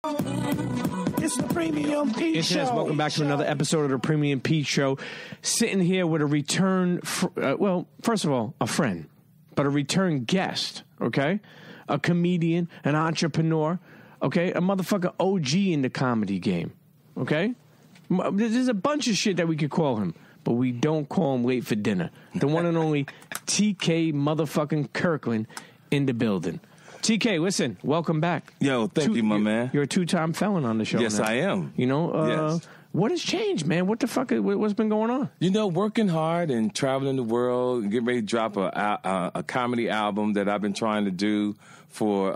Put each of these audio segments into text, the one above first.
It's the Premium Pete Show. Welcome back to another episode of the Premium Pete Show. Sitting here with a return, first of all, a friend, but a return guest, okay? A comedian, an entrepreneur, okay? A motherfucking OG in the comedy game, okay? There's a bunch of shit that we could call him, but we don't call him late for dinner. The one and only TK motherfucking Kirkland in the building. TK, listen, welcome back. Yo, thank you, my man. You're a two-time felon on the show. Yes, now. I am. You know, yes. What has changed, man? What the fuck? What's been going on? You know, working hard and traveling the world, getting ready to drop a comedy album that I've been trying to do for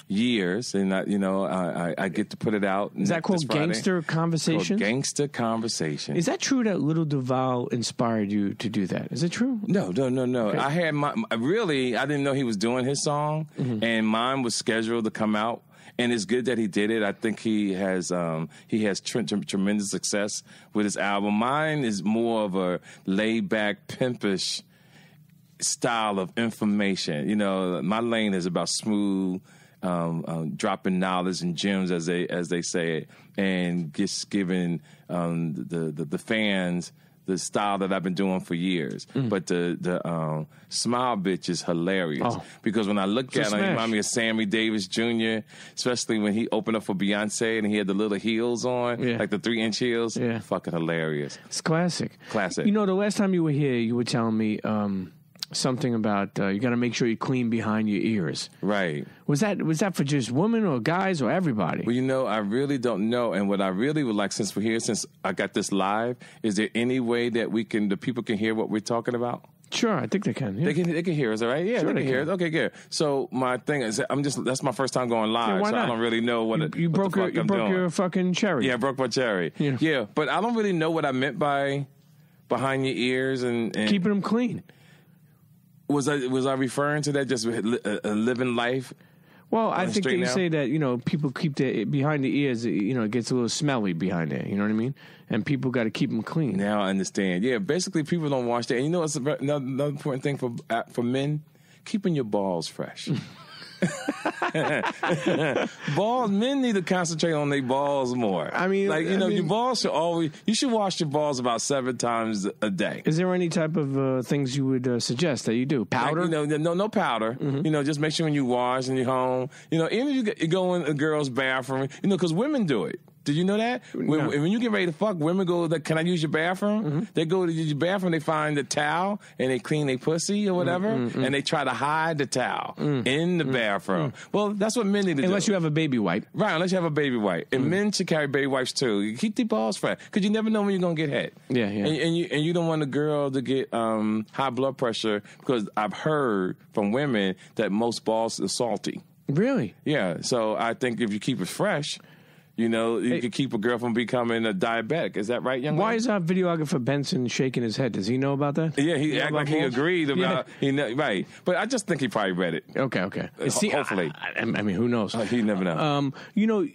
years, and I get to put it out. Is that called Gangster Conversations? Called Gangster Conversation. Is that true that Little Duval inspired you to do that? Is it true? No. Okay. I had I didn't know he was doing his song, and mine was scheduled to come out. And it's good that he did it. I think he has tremendous success with his album. Mine is more of a laid-back, pimpish style of information. You know, my lane is about smooth, dropping knowledge and gems, as they say it, and just giving the fans the style that I've been doing for years. But the Smile Bitch is hilarious because when I look at him, he reminds me of Sammy Davis Jr., especially when he opened up for Beyonce and he had the little heels on, like the 3-inch heels. Yeah. Fucking hilarious. It's classic. You know, the last time you were here, you were telling me something about you got to make sure you clean behind your ears. Right. Was that for just women or guys or everybody? Well, you know, I really don't know. And what I really would like, since we're here, since I got this live, is there any way that the people can hear what we're talking about? Sure, I think they can. Yeah. They can hear us, all right? Yeah, sure they can hear us. Okay, good. So my thing is, that's my first time going live, so I don't really know what you broke your fucking cherry. Yeah, I broke my cherry. Yeah, but I don't really know what I meant by behind your ears and keeping them clean. Was I referring to that just living life? Well, I think they say that, you know, people keep behind the ears, you know, it gets a little smelly behind there, you know what I mean? And people got to keep them clean. Now I understand. Yeah, basically people don't wash that. And you know what's another important thing for men? Keeping your balls fresh. Men need to concentrate on their balls more. I mean, your balls you should wash your balls about 7 times a day. Is there any type of things you would suggest that you do? Powder? No powder. You know, just make sure when you wash and you're home, you know, even if you go in a girl's bathroom, you know, because women do it. Did you know that? When you get ready to fuck, women go, can I use your bathroom? They go to your bathroom, they find the towel, and they clean their pussy or whatever, and they try to hide the towel in the bathroom. Well, that's what men need to do. Unless you have a baby wipe. Right, unless you have a baby wipe. And men should carry baby wipes, too. You keep the balls fresh, because you never know when you're going to get hit. Yeah. And you don't want a girl to get high blood pressure, because I've heard from women that most balls are salty. Really? Yeah, so I think if you keep it fresh, you know, you could keep a girl from becoming a diabetic. Is that right, young man? Why is our videographer Benson shaking his head? Does he know about that? Yeah, he acted like he agreed about right. But I just think he probably read it. Okay. Hopefully. I mean, who knows? He never know. You know,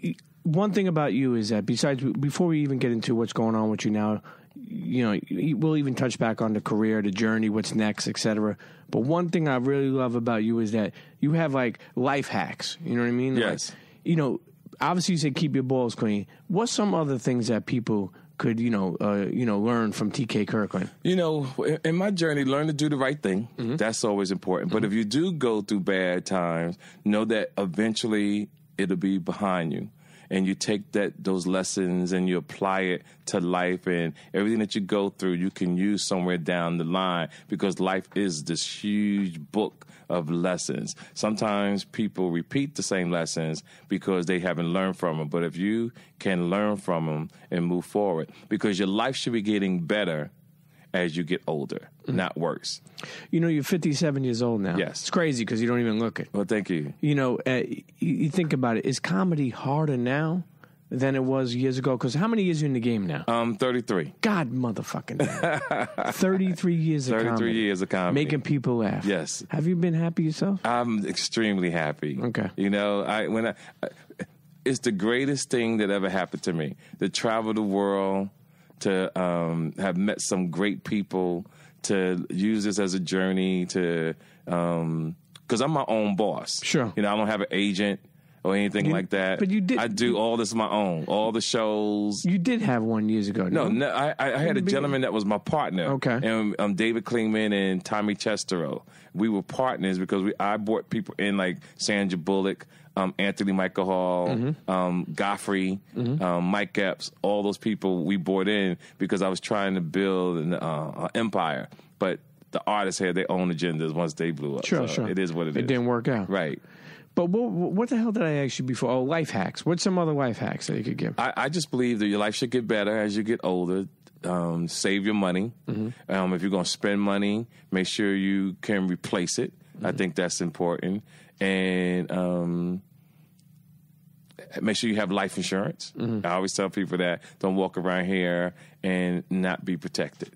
one thing about you is that before we even get into what's going on with you now, you know, we'll even touch back on the career, the journey, what's next, etc. But one thing I really love about you is that you have like life hacks. You know what I mean? Yes. Like, you know, obviously you say keep your balls clean. What's some other things that people could, learn from TK Kirkland? You know, in my journey, learn to do the right thing. That's always important. But if you do go through bad times, know that eventually it'll be behind you. And you take those lessons and you apply it to life, and everything that you go through, you can use somewhere down the line, because life is this huge book of lessons. Sometimes people repeat the same lessons because they haven't learned from them. But if you can learn from them and move forward, because your life should be getting better as you get older, not worse. You know, you're 57 years old now. Yes. It's crazy because you don't even look it. Well, thank you. You know, you think about it. Is comedy harder now than it was years ago? Because how many years are you in the game now? 33. God motherfucking damn. 33 years of comedy. 33 years of comedy. Making people laugh. Yes. Have you been happy yourself? I'm extremely happy. Okay. You know, it's the greatest thing that ever happened to me. To travel the world, to have met some great people, to use this as a journey, to because I'm my own boss. Sure. You know, I don't have an agent or anything like that. But you did. I do all this on my own. All the shows. You did have one years ago. No, I had a gentleman that was my partner. Okay. And David Klingman and Tommy Chesterow. We were partners because I brought people in like Sandra Bullock, Anthony Michael Hall, Godfrey, Mike Epps, all those people we brought in because I was trying to build an empire. But the artists had their own agendas once they blew up. Sure. It is what it is. It didn't work out. Right. But what the hell did I ask you before? Oh, life hacks. What's some other life hacks that you could give? I just believe that your life should get better as you get older. Save your money. If you're going to spend money, make sure you can replace it. I think that's important. And make sure you have life insurance. I always tell people that don't walk around here and not be protected.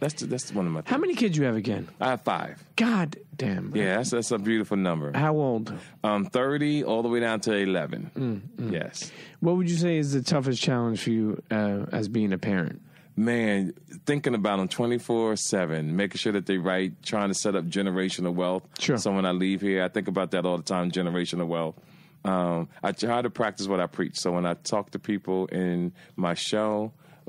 That's one of my things. How many kids you have again? I have 5. God damn. Yeah, that's a beautiful number. How old? 30 all the way down to 11. Yes. What would you say is the toughest challenge for you as being a parent? Man, thinking about them 24/7, making sure that they right, trying to set up generational wealth. Sure. So when I leave here, I think about that all the time, generational wealth. I try to practice what I preach. So when I talk to people in my show, I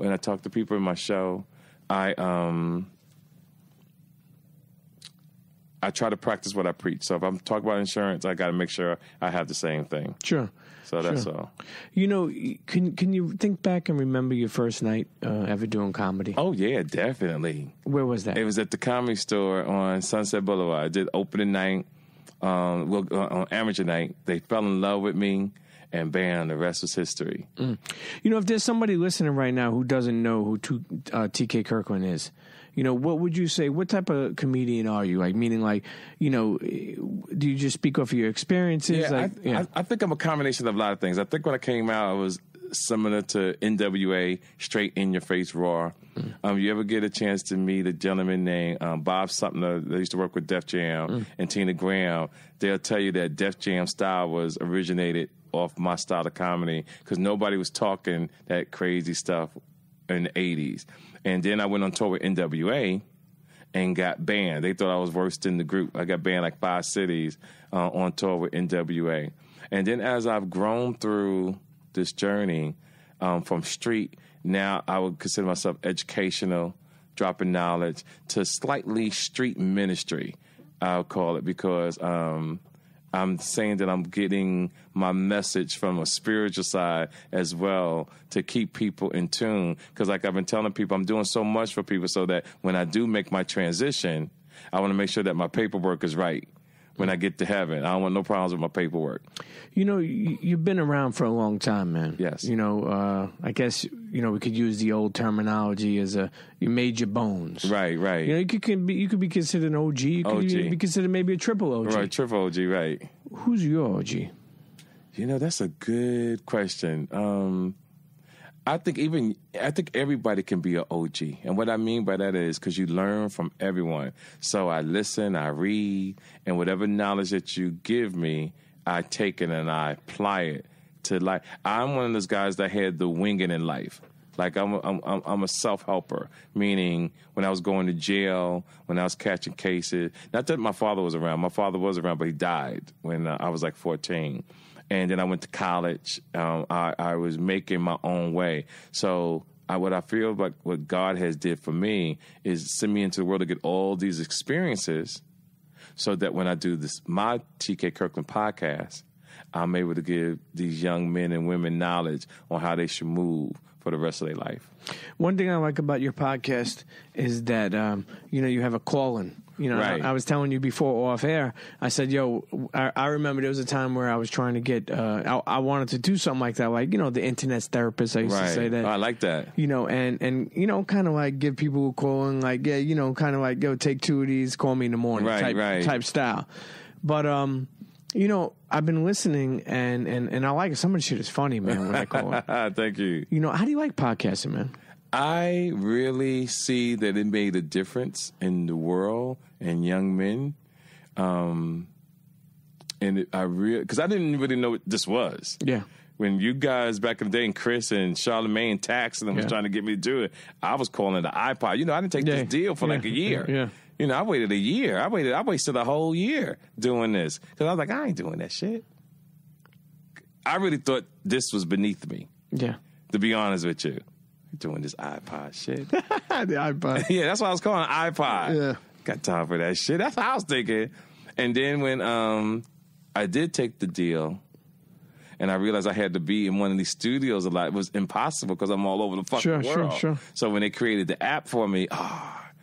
try to practice what I preach. So if I'm talking about insurance, I got to make sure I have the same thing. Sure. So that's all. You know, can you think back and remember your first night ever doing comedy? Oh, yeah, definitely. Where was that? It was at the Comedy Store on Sunset Boulevard. I did opening night, on amateur night. They fell in love with me, and bam, the rest was history. You know, if there's somebody listening right now who doesn't know who TK Kirkland is, you know, what would you say? What type of comedian are you? Like, meaning, like, you know, do you just speak off of your experiences? Yeah, I think I'm a combination of a lot of things. I think when I came out, I was similar to NWA, straight in your face, raw. You ever get a chance to meet a gentleman named Bob Sumner that used to work with Def Jam and Tina Graham? They'll tell you that Def Jam style was originated off my style of comedy because nobody was talking that crazy stuff in the 80s. And then I went on tour with NWA and got banned. They thought I was worse than the group. I got banned like 5 cities on tour with NWA. And then as I've grown through this journey from street, now I would consider myself educational, dropping knowledge, to slightly street ministry, I'll call it, because I'm saying that I'm getting my message from a spiritual side as well to keep people in tune. Because like I've been telling people, I'm doing so much for people so that when I do make my transition, I want to make sure that my paperwork is right when I get to heaven. I don't want no problems with my paperwork. You know, you've been around for a long time, man. Yes. You know, I guess, you know, we could use the old terminology as you made your bones. Right, right. You know, you could be considered an OG. You could be considered maybe a triple OG. Right, triple OG, right. Who's your OG? You know, that's a good question. I think everybody can be an OG. And what I mean by that is because you learn from everyone. So I listen, I read, and whatever knowledge that you give me, I take it and I apply it to life. I'm one of those guys that had the winging in life. Like I'm a self-helper, meaning when I was going to jail, when I was catching cases, not that my father was around. My father was around, but he died when I was like 14. And then I went to college. I was making my own way. So what I feel like what God has did for me is send me into the world to get all these experiences so that when I do my TK Kirkland podcast, I'm able to give these young men and women knowledge on how they should move for the rest of their life. One thing I like about your podcast is that, you know, you have a calling. You know, right. I was telling you before off air, I said, yo, I remember there was a time where I was trying to get, I wanted to do something like that, like, you know, the internet's therapist. I used to say that. Oh, I like that. You know, and you know, kind of like give people a call and like, yeah, you know, kind of like, yo, take 2 of these, call me in the morning type style. But, you know, I've been listening and I like it. Some of the shit is funny, man, when I call it. Thank you. You know, how do you like podcasting, man? I really see that it made a difference in the world and young men. And because I didn't really know what this was. Yeah. When you guys back in the day, and Chris and Charlamagne Tax and them was trying to get me to do it, I was calling the iPod. You know, I didn't take this deal for like a year. Yeah. You know, I waited a year. I wasted a whole year doing this because I was like, I ain't doing that shit. I really thought this was beneath me. Yeah. To be honest with you. Doing this iPod shit. The iPod. Yeah, that's what I was calling an iPod. Yeah. Got time for that shit. That's what I was thinking. And then when I did take the deal, and I realized I had to be in one of these studios a lot, it was impossible because I'm all over the fucking world. Sure. So when they created the app for me,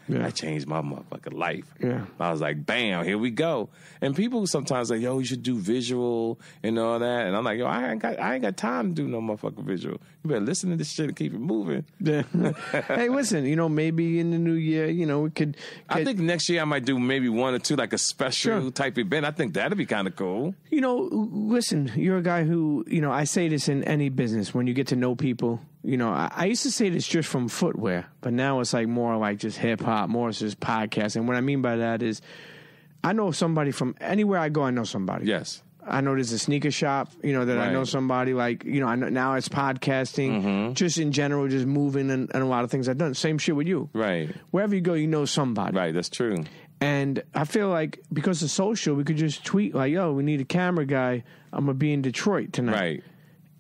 Yeah. I changed my motherfucking life. Yeah. I was like, bam, here we go. And people sometimes like, yo, you should do visual and all that. And I'm like, yo, I ain't got time to do no motherfucking visual. You better listen to this shit and keep it moving. Yeah. Hey, listen, maybe in the new year, we could. I think next year I might do maybe one or two, like a special Sure. type event. I think that'd be kind of cool. Listen, you're a guy who, I say this in any business when you get to know people. I used to say this just from footwear, but now it's like more like just hip hop, more just podcasting. And what I mean by that is I know somebody from anywhere I go, I know somebody. Yes. I know there's a sneaker shop, that Right. I know somebody like, I know now it's podcasting, just in general, just moving and a lot of things I've done. Same shit with you. Right. Wherever you go, you know somebody. Right. That's true. And I feel like because of social, we could just tweet like, yo, we need a camera guy. I'm going to be in Detroit tonight. Right.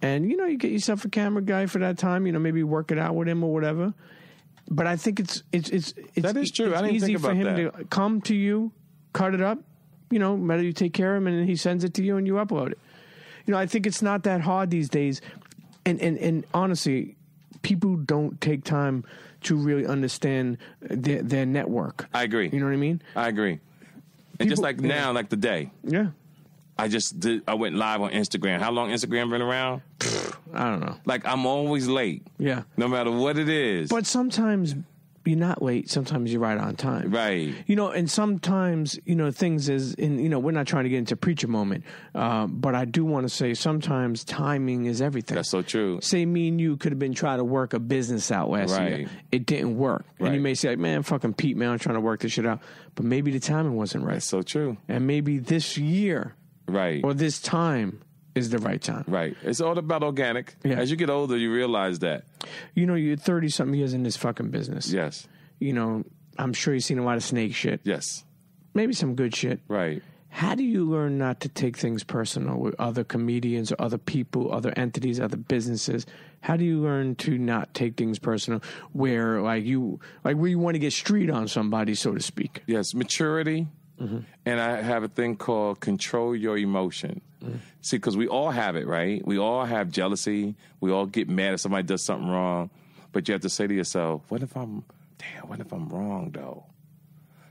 And, you get yourself a camera guy for that time, maybe work it out with him or whatever. But I think it's That is true. It's I didn't easy think for about him that. to come to you, cut it up, whether you take care of him and he sends it to you and you upload it. I think it's not that hard these days. And honestly, people don't take time to really understand their network. I agree. You know what I mean? I agree. And just like now, like today, Yeah. I went live on Instagram. How long Instagram been around? I don't know. Like, I'm always late. Yeah. No matter what it is. But sometimes you're not late. Sometimes you're right on time. Right. And sometimes, things is in, we're not trying to get into preacher moment. But I do want to say sometimes timing is everything. That's so true. Say me and you could have been trying to work a business out last year. Right. It didn't work. And Right. you may say, like, man, fucking Pete, man, I'm trying to work this shit out. But maybe the timing wasn't right. That's so true. And maybe this year Right. or this time is the right time. Right. It's all about organic. Yeah. As you get older, you realize that. You're 30-something years in this fucking business. Yes. I'm sure you've seen a lot of snake shit. Yes. Maybe some good shit. Right. How do you learn not to take things personal with other comedians or other people, other entities, other businesses? How do you learn to not take things personal where where you want to get street on somebody, so to speak? Yes. Maturity. And I have a thing called control your emotion. See, because we all have it, right? We all have jealousy. We all get mad if somebody does something wrong. But you have to say to yourself, what if I'm wrong, though?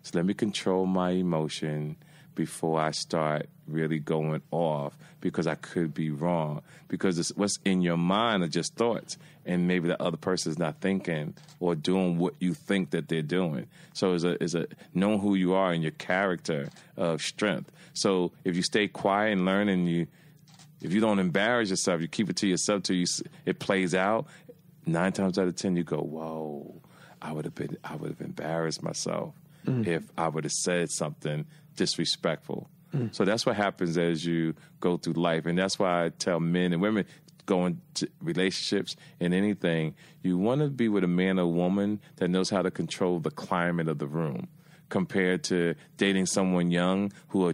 So let me control my emotion before I start really going off, because I could be wrong. Because what's in your mind are just thoughts, and maybe the other person is not thinking or doing what you think that they're doing. So it's a knowing who you are and your character of strength. So if you stay quiet and learn, and if you don't embarrass yourself, you keep it to yourself till it plays out, 9 times out of 10 you go, whoa, I would have embarrassed myself if I would have said something disrespectful. So that's what happens as you go through life. And that's why I tell men and women going to relationships and anything, you want to be with a man or woman that knows how to control the climate of the room, compared to dating someone young who will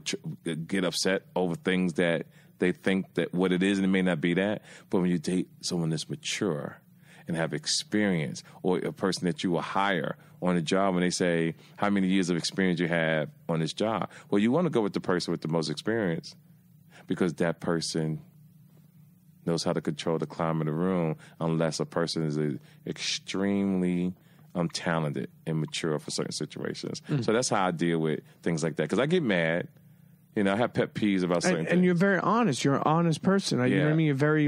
get upset over things that they think that what it is, and it may not be that. But when you date someone that's mature and have experience, or a person that you will hire on a job, when they say, how many years of experience you have on this job? Well, you want to go with the person with the most experience, because that person knows how to control the climate of the room, unless a person is extremely talented and mature for certain situations. So that's how I deal with things like that. Because I get mad. I have pet peeves about certain things. And you're very honest. You're an honest person. You know what I mean? You're very,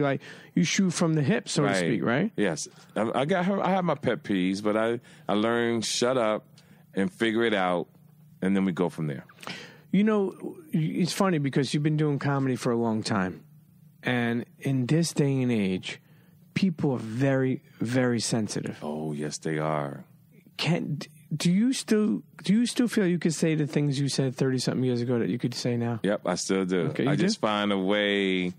you shoot from the hip, so to speak, right? Yes. I have my pet peeves, but I learned shut up and figure it out, and then we go from there. It's funny because you've been doing comedy for a long time. And in this day and age, people are very, very sensitive. Oh, yes, they are. Do you still feel you could say the things you said 30-something years ago that you could say now? Yep, I still do. Okay, I just find a way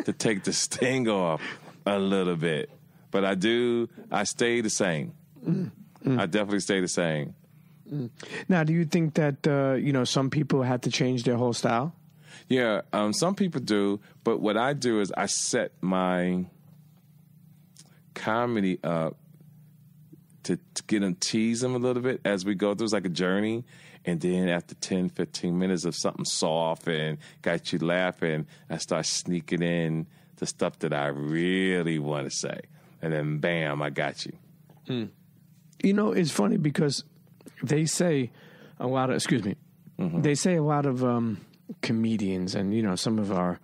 to take the sting off a little bit. But I stay the same. I definitely stay the same. Now, do you think that, some people have to change their whole style? Yeah, some people do, but what I do is I set my comedy up to get them, tease them a little bit as we go through. It's like a journey. And then after 10, 15 minutes of something soft and got you laughing, I start sneaking in the stuff that I really want to say. And then, bam, I got you. You know, it's funny because they say a lot of, they say a lot of comedians and, you know, some of our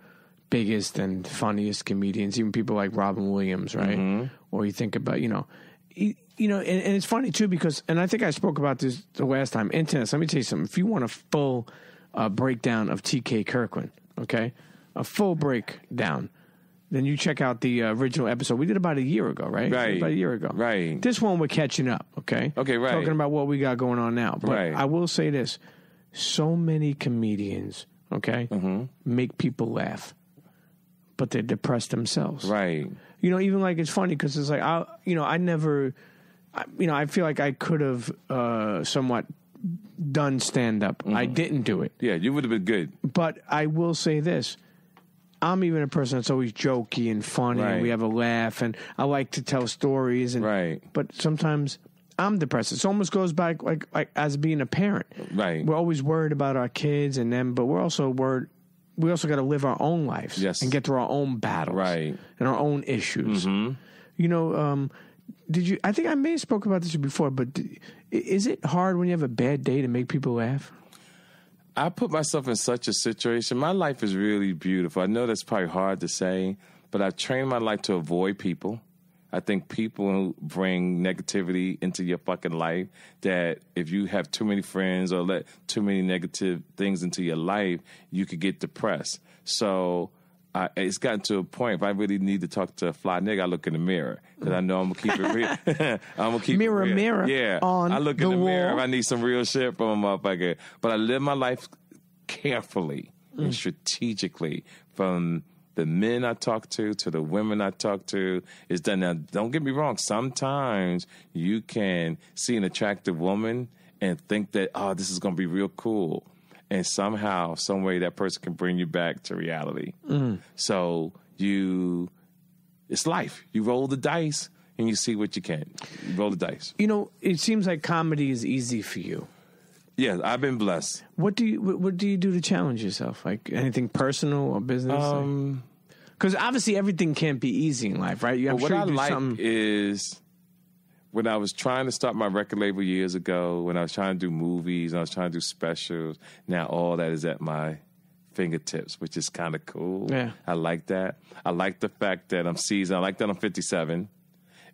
biggest and funniest comedians, even people like Robin Williams, right? Or you think about, and it's funny too because, and I think I spoke about this the last time, internet. Let me tell you something. If you want a full breakdown of T.K. Kirkland, okay, a full breakdown, then you check out the original episode. We did about a year ago, right? Right. About a year ago. Right. This one we're catching up, okay? Okay, right. Talking about what we got going on now. But I will say this. So many comedians, okay, make people laugh, but they're depressed themselves. Right. You know, even like it's funny because it's like, I feel like I could have somewhat done stand-up. I didn't do it. Yeah, you would have been good. But I will say this. I'm even a person that's always jokey and funny, and we have a laugh, and I like to tell stories. And But sometimes I'm depressed. It almost goes back like as being a parent. Right. We're always worried about our kids and them, but we're also worried. We also got to live our own lives and get through our own battles and our own issues. You know, did you? I think I may have spoke about this before, but is it hard when you have a bad day to make people laugh? I put myself in such a situation. My life is really beautiful. I know that's probably hard to say, but I've trained my life to avoid people. I think people who bring negativity into your fucking life, that if you have too many friends or let too many negative things into your life, you could get depressed. So it's gotten to a point, if I really need to talk to a fly nigga, I look in the mirror because I know I'm going to keep it real. I'm going to keep mirror, it real. Mirror, yeah. on I look the in the mirror wall. if I need some real shit from a motherfucker. But I live my life carefully and strategically, from the men I talk to the women I talk to. Is done. Now, don't get me wrong. Sometimes you can see an attractive woman and think that, oh, this is going to be real cool. And somehow, some way, that person can bring you back to reality. So it's life. You roll the dice and you see what you can. You roll the dice. You know, it seems like comedy is easy for you. Yeah, I've been blessed. What do you do to challenge yourself? Like anything personal or business? Because obviously everything can't be easy in life, right? What I like is when I was trying to start my record label years ago, when I was trying to do movies, and I was trying to do specials, now all that is at my fingertips, which is kind of cool. Yeah. I like that. I like the fact that I'm seasoned. I like that I'm 57.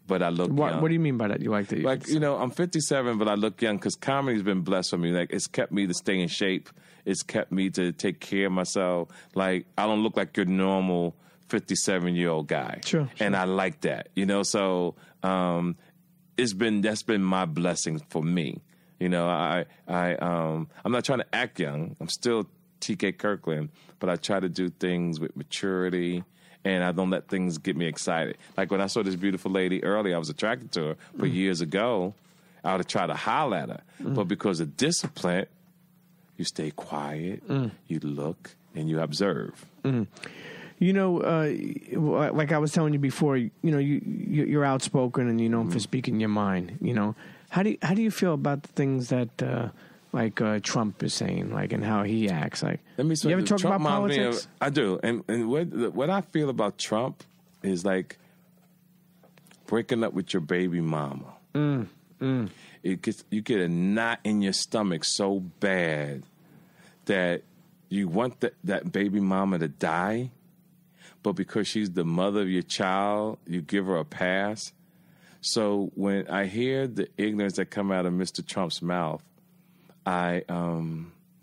But I look young. What do you mean by that? You like that? Like, I'm 57, but I look young because comedy's been blessed for me. Like, it's kept me to stay in shape. It's kept me to take care of myself. Like, I don't look like your normal 57-year-old guy. Sure. And I like that, so that's been my blessing for me. I'm not trying to act young. I'm still T.K. Kirkland, but I try to do things with maturity. And I don't let things get me excited. Like when I saw this beautiful lady earlier, I was attracted to her. But years ago, I would have tried to holler at her. But because of discipline, you stay quiet, you look, and you observe. Like I was telling you before, you're outspoken and you're known for speaking your mind. How do you feel about the things that Trump is saying, and how he acts? Like, you ever talk about politics? I do, and what I feel about Trump is like breaking up with your baby mama. You get a knot in your stomach so bad that you want that baby mama to die, but because she's the mother of your child, you give her a pass. So when I hear the ignorance that come out of Mr. Trump's mouth, I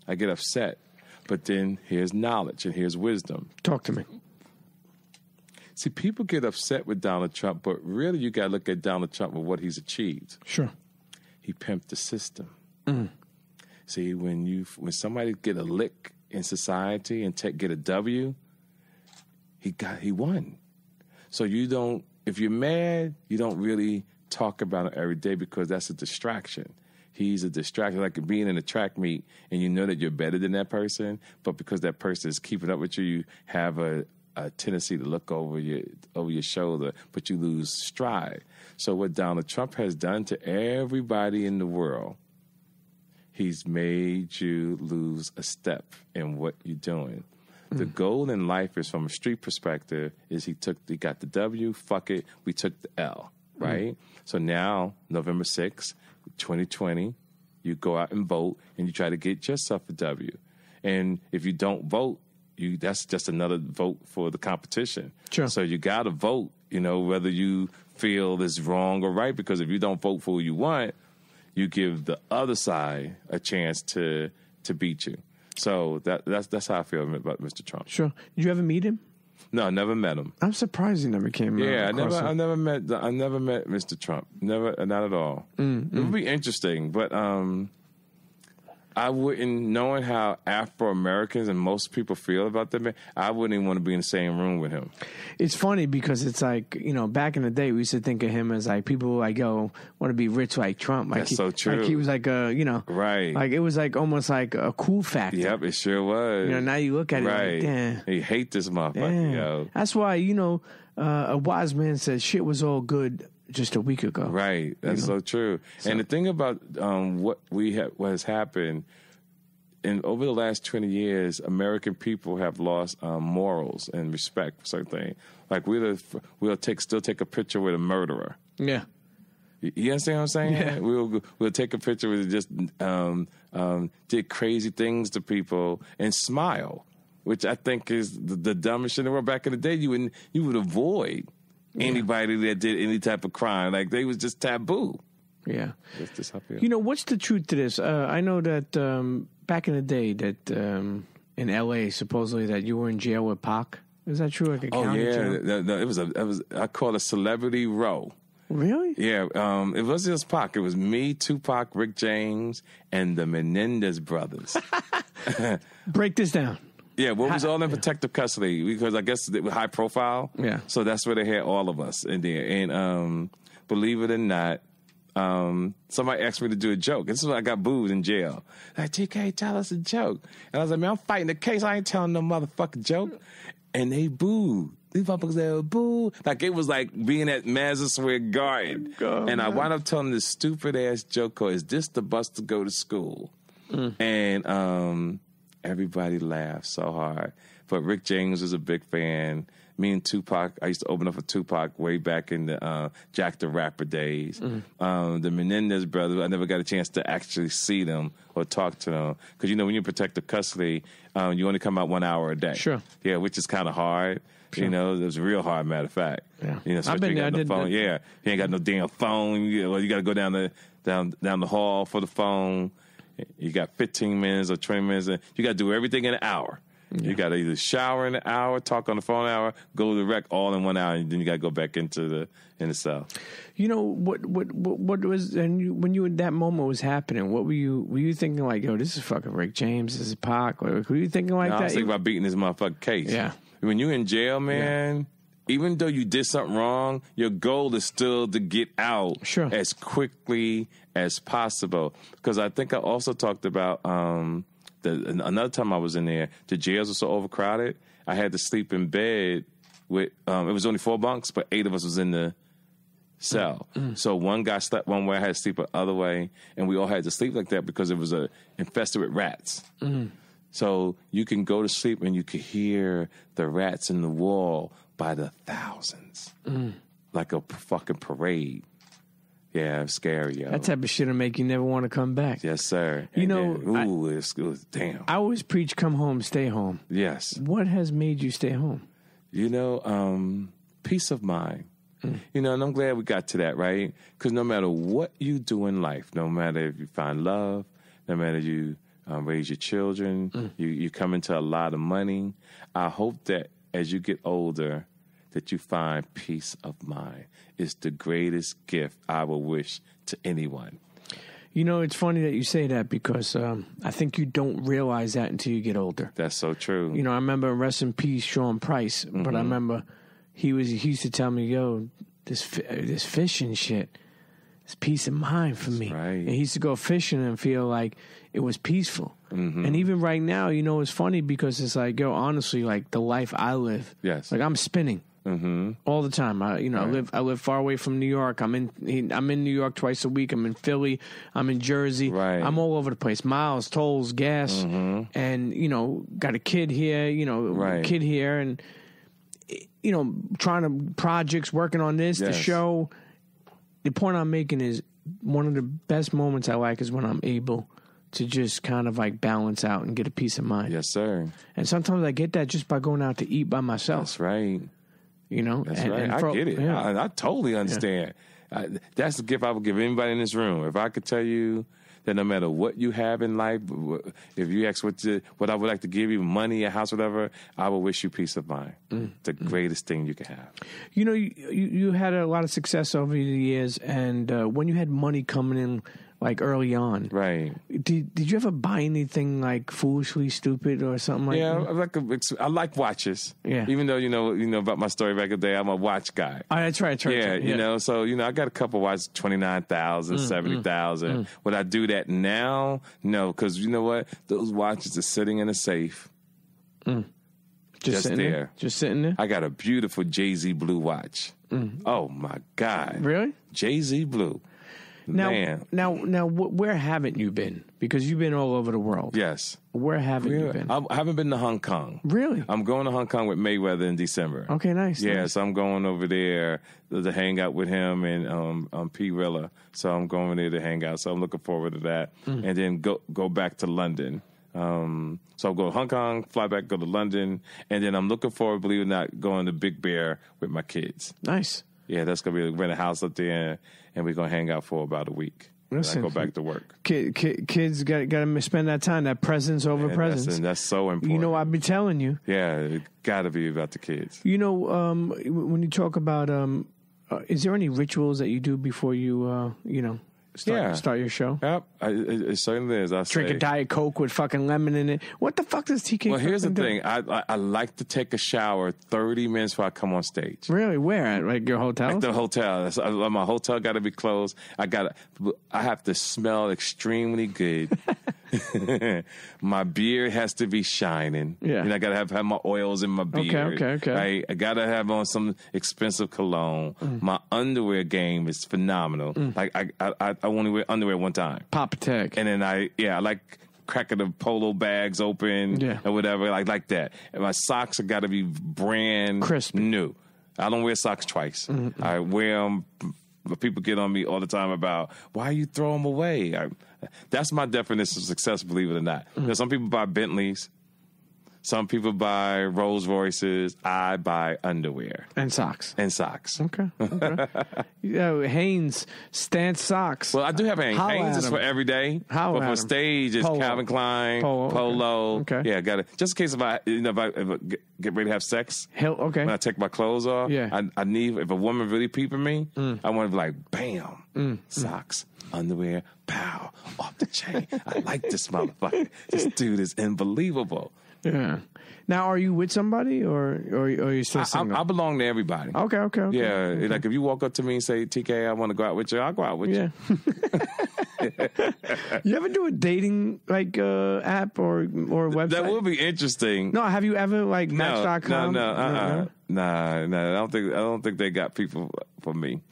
get upset, but then here's knowledge and here's wisdom. Talk to me. See, people get upset with Donald Trump, but really you got to look at Donald Trump and what he's achieved. Sure. He pimped the system. See, when somebody get a lick in society and get a W, he won. So if you're mad, you don't really talk about it every day because that's a distraction. He's a distraction, like being in a track meet, and you know that you're better than that person, but because that person is keeping up with you, you have a tendency to look over your shoulder, but you lose stride. So what Donald Trump has done to everybody in the world, he's made you lose a step in what you're doing. The goal in life is, from a street perspective, is he got the W, fuck it, we took the L, right? So now, November 6th, 2020, you go out and vote, and you try to get yourself a W. And if you don't vote, that's just another vote for the competition. Sure. So you got to vote, whether you feel is wrong or right, because if you don't vote for who you want, you give the other side a chance to beat you. So that's how I feel about Mr. Trump. Sure. Did you ever meet him? No, I never met him. I'm surprised he never came. Yeah, I never met Mr. Trump. Never, not at all. It would be interesting, but I wouldn't, knowing how Afro-Americans and most people feel about that man, I wouldn't even want to be in the same room with him. It's funny because it's like, back in the day, we used to think of him as like people want to be rich like Trump. Like That's so true. Like he was like right. Like it was like almost like a cool factor. Yep, it sure was. Now you look at it like, damn. You hate this motherfucker, yo. That's why, a wise man said shit was all good just a week ago. Right. That's so true. So, and the thing about what has happened over the last 20 years, American people have lost morals and respect for certain things. Like we'll still take a picture with a murderer. Yeah. You understand what I'm saying? Yeah. We'll take a picture with just did crazy things to people and smile, which I think is the dumbest shit in the world. Back in the day, you would avoid anybody that did any type of crime. Like, they was just taboo. Yeah. That's just how I feel. What's the truth to this? I know that back in the day that in L.A., supposedly that you were in jail with Pac. Is that true? Like a county jail? No, it was I call it a celebrity row. Really? Yeah. It wasn't just Pac. It was me, Tupac, Rick James, and the Menendez brothers. Break this down. Yeah, we was all in protective custody because I guess they were high profile. Yeah. So that's where they had all of us in there. And believe it or not, somebody asked me to do a joke. This is when I got booed in jail. Like, TK, tell us a joke. And I was like, man, I'm fighting the case. I ain't telling no motherfucking joke. And they booed. These motherfuckers said, boo. Like, it was like being at Madison Square Garden. And I wound up telling this stupid-ass joke called, is this the bus to go to school? And everybody laughed so hard. But Rick James was a big fan. Me and Tupac, I used to open up for Tupac way back in the Jack the Rapper days. The Menendez brothers, I never got a chance to actually see them or talk to them. Because, when you protect the custody, you only come out 1 hour a day. Sure. Yeah, which is kind of hard. Sure. It was real hard, matter of fact. Yeah. I've been there. I did phone. Yeah. You ain't got no damn phone. You got to go down the hall for the phone. You got 15 minutes or 20 minutes. You got to do everything in an hour. Yeah. You got to either shower in an hour, talk on the phone an hour, go to the rec all in 1 hour, and then you got to go back into the cell. What was, and when you in that moment was happening, what were you thinking like, yo, this is fucking Rick James, this is Pac? Were you thinking like that? I was thinking about beating this motherfucking case. Yeah. When you in jail, man, even though you did something wrong, your goal is still to get out as quickly as possible. Because I think I also talked about another time I was in there, the jails were so overcrowded, I had to sleep in bed with, it was only 4 bunks, but 8 of us was in the cell. So one guy slept one way, I had to sleep the other way, and we all had to sleep like that because it was infested with rats. So you can go to sleep and you can hear the rats in the wall by the thousands. Like a fucking parade. Yeah, it's scary, yo. That type of shit will make you never want to come back. Yes, sir. It was damn. I always preach come home, stay home. Yes. What has made you stay home? Peace of mind. And I'm glad we got to that, right? Because no matter what you do in life, no matter if you find love, no matter you raise your children, you come into a lot of money, I hope that as you get older, that you find peace of mind. It's the greatest gift I will wish to anyone. It's funny that you say that because I think you don't realize that until you get older. That's so true. I remember, rest in peace, Sean Price, but I remember he used to tell me, yo, this fishing shit, it's peace of mind for me. Right. And he used to go fishing and feel like it was peaceful. And even right now, you know, it's funny because it's like, yo, honestly, like the life I live. Yes. Like I'm spinning. All the time. I live far away from New York. I'm in New York twice a week. I'm in Philly. I'm in Jersey. Right. I'm all over the place. Miles, tolls, gas, and you know, got a kid here. You know, kid here, and you know, trying to projects, working on this, the show. The point I'm making is one of the best moments I like is when I'm able to just kind of like balance out and get a peace of mind. Yes, sir. And sometimes I get that just by going out to eat by myself. That's right. You know, that's right. I get it. I totally understand. That's the gift I would give anybody in this room. If I could tell you that no matter what you have in life, if you ask what I would like to give you, money, a house, whatever, I would wish you peace of mind. The greatest thing you can have. You know, you had a lot of success over the years, and when you had money coming in, like early on, right? Did you ever buy anything like foolishly stupid or something like that? I like watches. Yeah. Even though you know about my story back in the day, I'm a watch guy. Oh, that's right. Yeah, you know, so you know, I got a couple watches, 29,000, 70,000. Would I do that now? No, because you know what? Those watches are sitting in a safe. Just there. Just sitting there. I got a beautiful Jay-Z blue watch. Oh my God! Really? Jay-Z blue. Now, where haven't you been? Because you've been all over the world. Yes. Where haven't you been? I haven't been to Hong Kong. Really? I'm going to Hong Kong with Mayweather in December. Okay, nice. Yeah, nice. So I'm going over there to hang out with him and P. Rilla. So I'm going there to hang out. So I'm looking forward to that. And then go back to London. So I'll go to Hong Kong, fly back, go to London. And then I'm looking forward, believe it or not, going to Big Bear with my kids. Nice. Yeah, that's going to be rent a house up there, and we're going to hang out for about a week. Listen, I go back to work. Kids got to spend that time, that presence over presence. That's so important. You know, I've been telling you. Yeah, it got to be about the kids. You know, when you talk about, is there any rituals that you do before you, start your show? Yep, it certainly is. Drink a Diet Coke with fucking lemon in it. What the fuck does TK? Well, here's the do? thing. I like to take a shower 30 minutes before I come on stage. Really? Where at? Like your hotel? At the hotel. My hotel got to be closed. I have to smell extremely good. My beard has to be shining. Yeah. And I got to have my oils in my beard. Okay. Right? I got to have on some expensive cologne. My underwear game is phenomenal. Like I only wear underwear one time. Pop tag. And then I like cracking the polo bags open or whatever, like that. And my socks have got to be brand crisp, new. I don't wear socks twice. I wear them. People get on me all the time about why you throw them away. That's my definition of success, believe it or not. Because some people buy Bentleys. Some people buy Rolls Royces. I buy underwear. And socks. Okay. Yeah, Hanes, Stance socks. Well, I do have Hanes. Hanes is for every day. But for stage, it's Calvin Klein, Polo. Okay. Yeah, got it. Just in case if I get ready to have sex. Okay. When I take my clothes off. Yeah. I need, if a woman really peeping me, I want to be like, bam, socks, underwear, pow, off the chain. I like this motherfucker. This dude is unbelievable. Yeah. Now, are you with somebody or are you still single? I belong to everybody. Okay. Yeah. Like if you walk up to me and say, TK, I want to go out with you, I'll go out with you. You ever do a dating app or website? That would be interesting. No, have you ever Match.com? No. I don't think they got people for me.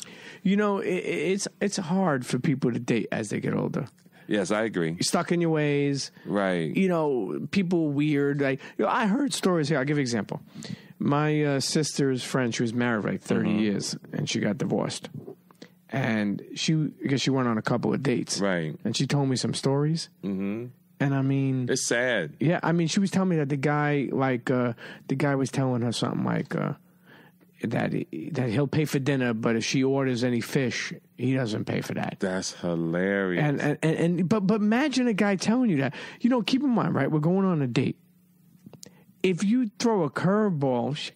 You know, it's hard for people to date as they get older. Yes, I agree. You're stuck in your ways. Right. You know, people weird. Like, I heard stories here. I'll give you an example. My sister's friend, she was married for like 30 years, and she got divorced. And she went on a couple of dates. Right. And she told me some stories. Mm-hmm. And I mean... It's sad. Yeah, I mean, she was telling me that the guy was telling her something like... that he'll pay for dinner, but if she orders any fish, he doesn't pay for that. That's hilarious. But imagine a guy telling you that. You know, keep in mind, right? We're going on a date. If you throw a curveball,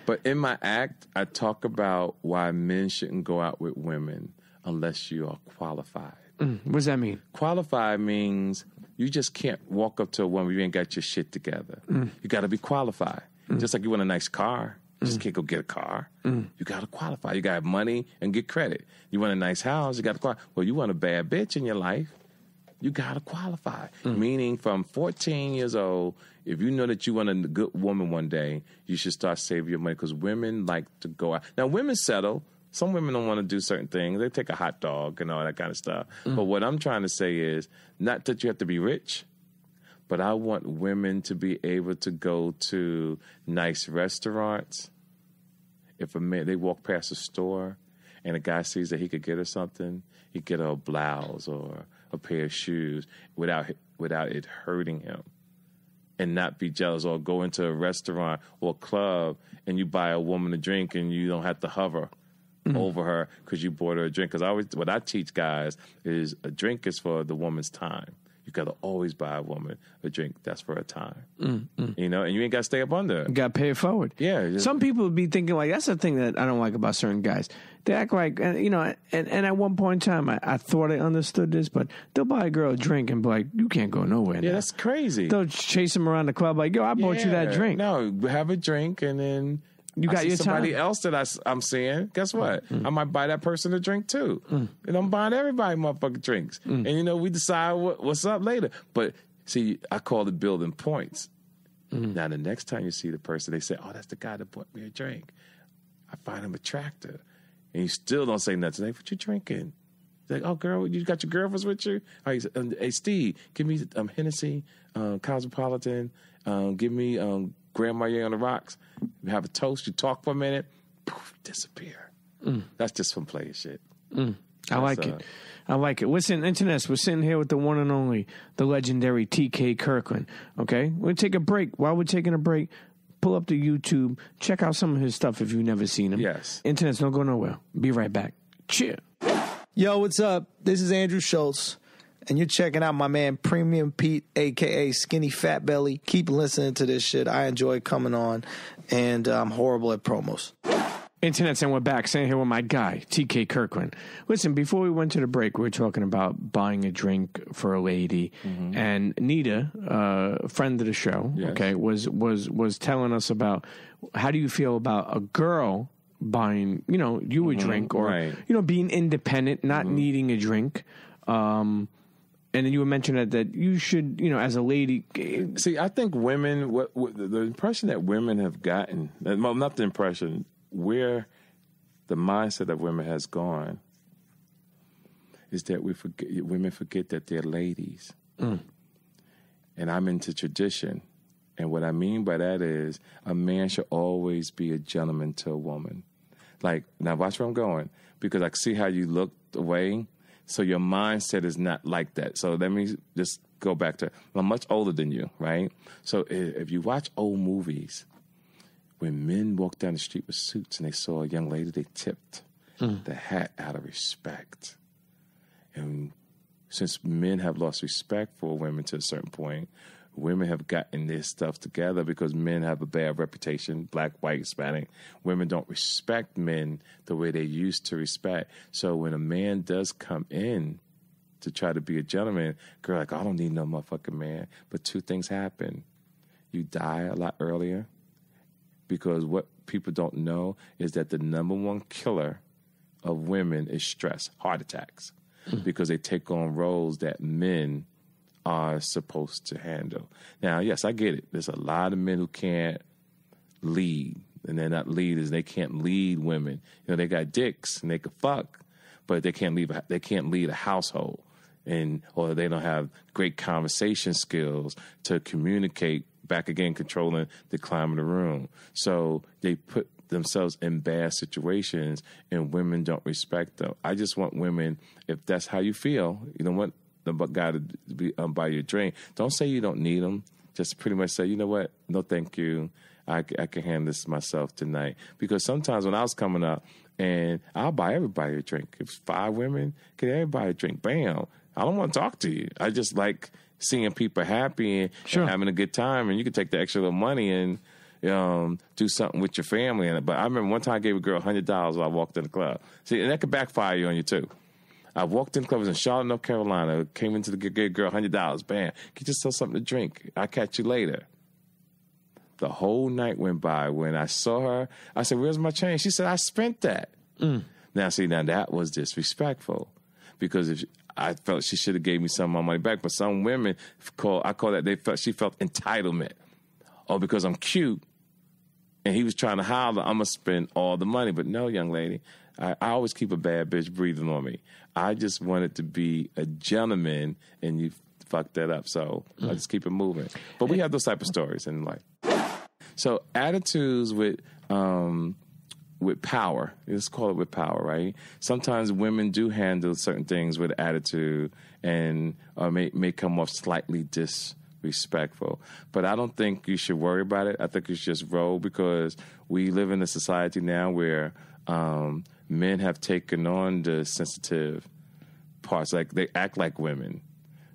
but in my act, I talk about why men shouldn't go out with women unless you are qualified. What does that mean? Qualified means you just can't walk up to a woman you ain't got your shit together. You got to be qualified. Just like you want a nice car. You just can't go get a car. You got to qualify. You got to have money and get credit. You want a nice house, you got to qualify. Well, you want a bad bitch in your life, you got to qualify. Meaning from 14 years old, if you know that you want a good woman one day, you should start saving your money because women like to go out. Now, women settle. Some women don't want to do certain things. They take a hot dog and all that kind of stuff. But what I'm trying to say is not that you have to be rich, but I want women to be able to go to nice restaurants. If a man, they walk past a store and a guy sees that he could get her something, he get her a blouse or a pair of shoes without it hurting him, and not be jealous, or go into a restaurant or a club and you buy a woman a drink and you don't have to hover over her because you bought her a drink. Because what I teach guys is a drink is for the woman's time. You got to always buy a woman a drink. That's for a time. You know, and you ain't got to stay up under. You got to pay it forward. Yeah. Some people would be thinking, like, that's the thing that I don't like about certain guys. They act like, you know, and at one point in time, I thought I understood this, but they'll buy a girl a drink and be like, you can't go nowhere now. Yeah, that's crazy. They'll chase him around the club like, yo, I bought you that drink. No, have a drink and then... You got your somebody time. else that I'm seeing. Guess what? I might buy that person a drink too. And I'm buying everybody motherfucking drinks. And you know, we decide what's up later. But see, I call it building points. Now the next time you see the person, they say, "Oh, that's the guy that bought me a drink. I find him attractive." And you still don't say nothing. Like, what you drinking? Like, oh, girl, you got your girlfriends with you? Oh, hey, Steve, give me Hennessy, Cosmopolitan, give me Grand Marnier on the rocks. You have a toast, you talk for a minute, poof, disappear. That's just from player shit. I like it. I like it. Listen, Internet, we're sitting here with the one and only, the legendary TK Kirkland. Okay? We'll take a break. While we're taking a break, pull up the YouTube, check out some of his stuff if you've never seen him. Yes. Internet, don't go nowhere. Be right back. Cheer. Yo, what's up? This is Andrew Schultz, and you're checking out my man Premium Pete, a.k.a. Skinny Fat Belly. Keep listening to this shit. I enjoy coming on, and I'm horrible at promos. Internet, and we're back. Sitting here with my guy, TK Kirkland. Listen, before we went to the break, we were talking about buying a drink for a lady, and Nita, a friend of the show, okay, was telling us about how do you feel about a girl buying, you know, you a drink, or you know, being independent, not needing a drink. And then you were mentioning that you should, you know, as a lady. See, I think women, what the impression that women have gotten, well, not the impression, where the mindset of women has gone is that women forget that they're ladies. And I'm into tradition. And what I mean by that is a man should always be a gentleman to a woman. Like, now watch where I'm going, because I see how you look away. So your mindset is not like that. So let me just go back to, I'm much older than you, right? So if you watch old movies, when men walked down the street with suits and they saw a young lady, they tipped the hat out of respect. And since men have lost respect for women to a certain point, women have gotten this stuff together because men have a bad reputation, black, white, Hispanic. Women don't respect men the way they used to respect. So when a man does come in to try to be a gentleman, girl, like, I don't need no motherfucking man. But two things happen. You die a lot earlier, because what people don't know is that the number one killer of women is stress, heart attacks, because they take on roles that men are supposed to handle. Now, yes, I get it. There's a lot of men who can't lead, and they're not leaders. They can't lead women. You know, they got dicks and they can fuck, but they can't lead a household, or they don't have great conversation skills to communicate. Back again, controlling the climate of the room. So they put themselves in bad situations, and women don't respect them. I just want women, if that's how you feel, you don't want the guy to be buy your drink. Don't say you don't need them. Just pretty much say, you know what? No, thank you. I can handle this myself tonight. Because sometimes when I was coming up, and I'll buy everybody a drink. If 5 women, get everybody a drink. Bam. I don't want to talk to you. I just like seeing people happy and having a good time, and you can take the extra little money and do something with your family. But I remember one time I gave a girl $100 while I walked in the club. See, and that could backfire on you too. I walked in the club, it was in Charlotte, North Carolina, came into the gig girl, $100, bam, get yourself something to drink. I'll catch you later. The whole night went by. When I saw her, I said, "Where's my change?" She said, "I spent that." Now, see, that was disrespectful, because if I felt she should have gave me some of my money back. But some women she felt entitlement. Oh, because I'm cute and he was trying to holler, I'm going to spend all the money. But no, young lady, I always keep a bad bitch breathing on me. I just wanted to be a gentleman, and you fucked that up. So I just keep it moving. But we have those type of stories in life. So attitudes with power, let's call it with power, right? Sometimes women do handle certain things with attitude and may come off slightly disrespectful. But I don't think you should worry about it. I think you should just roll, because we live in a society now where men have taken on the sensitive parts. Like, they act like women.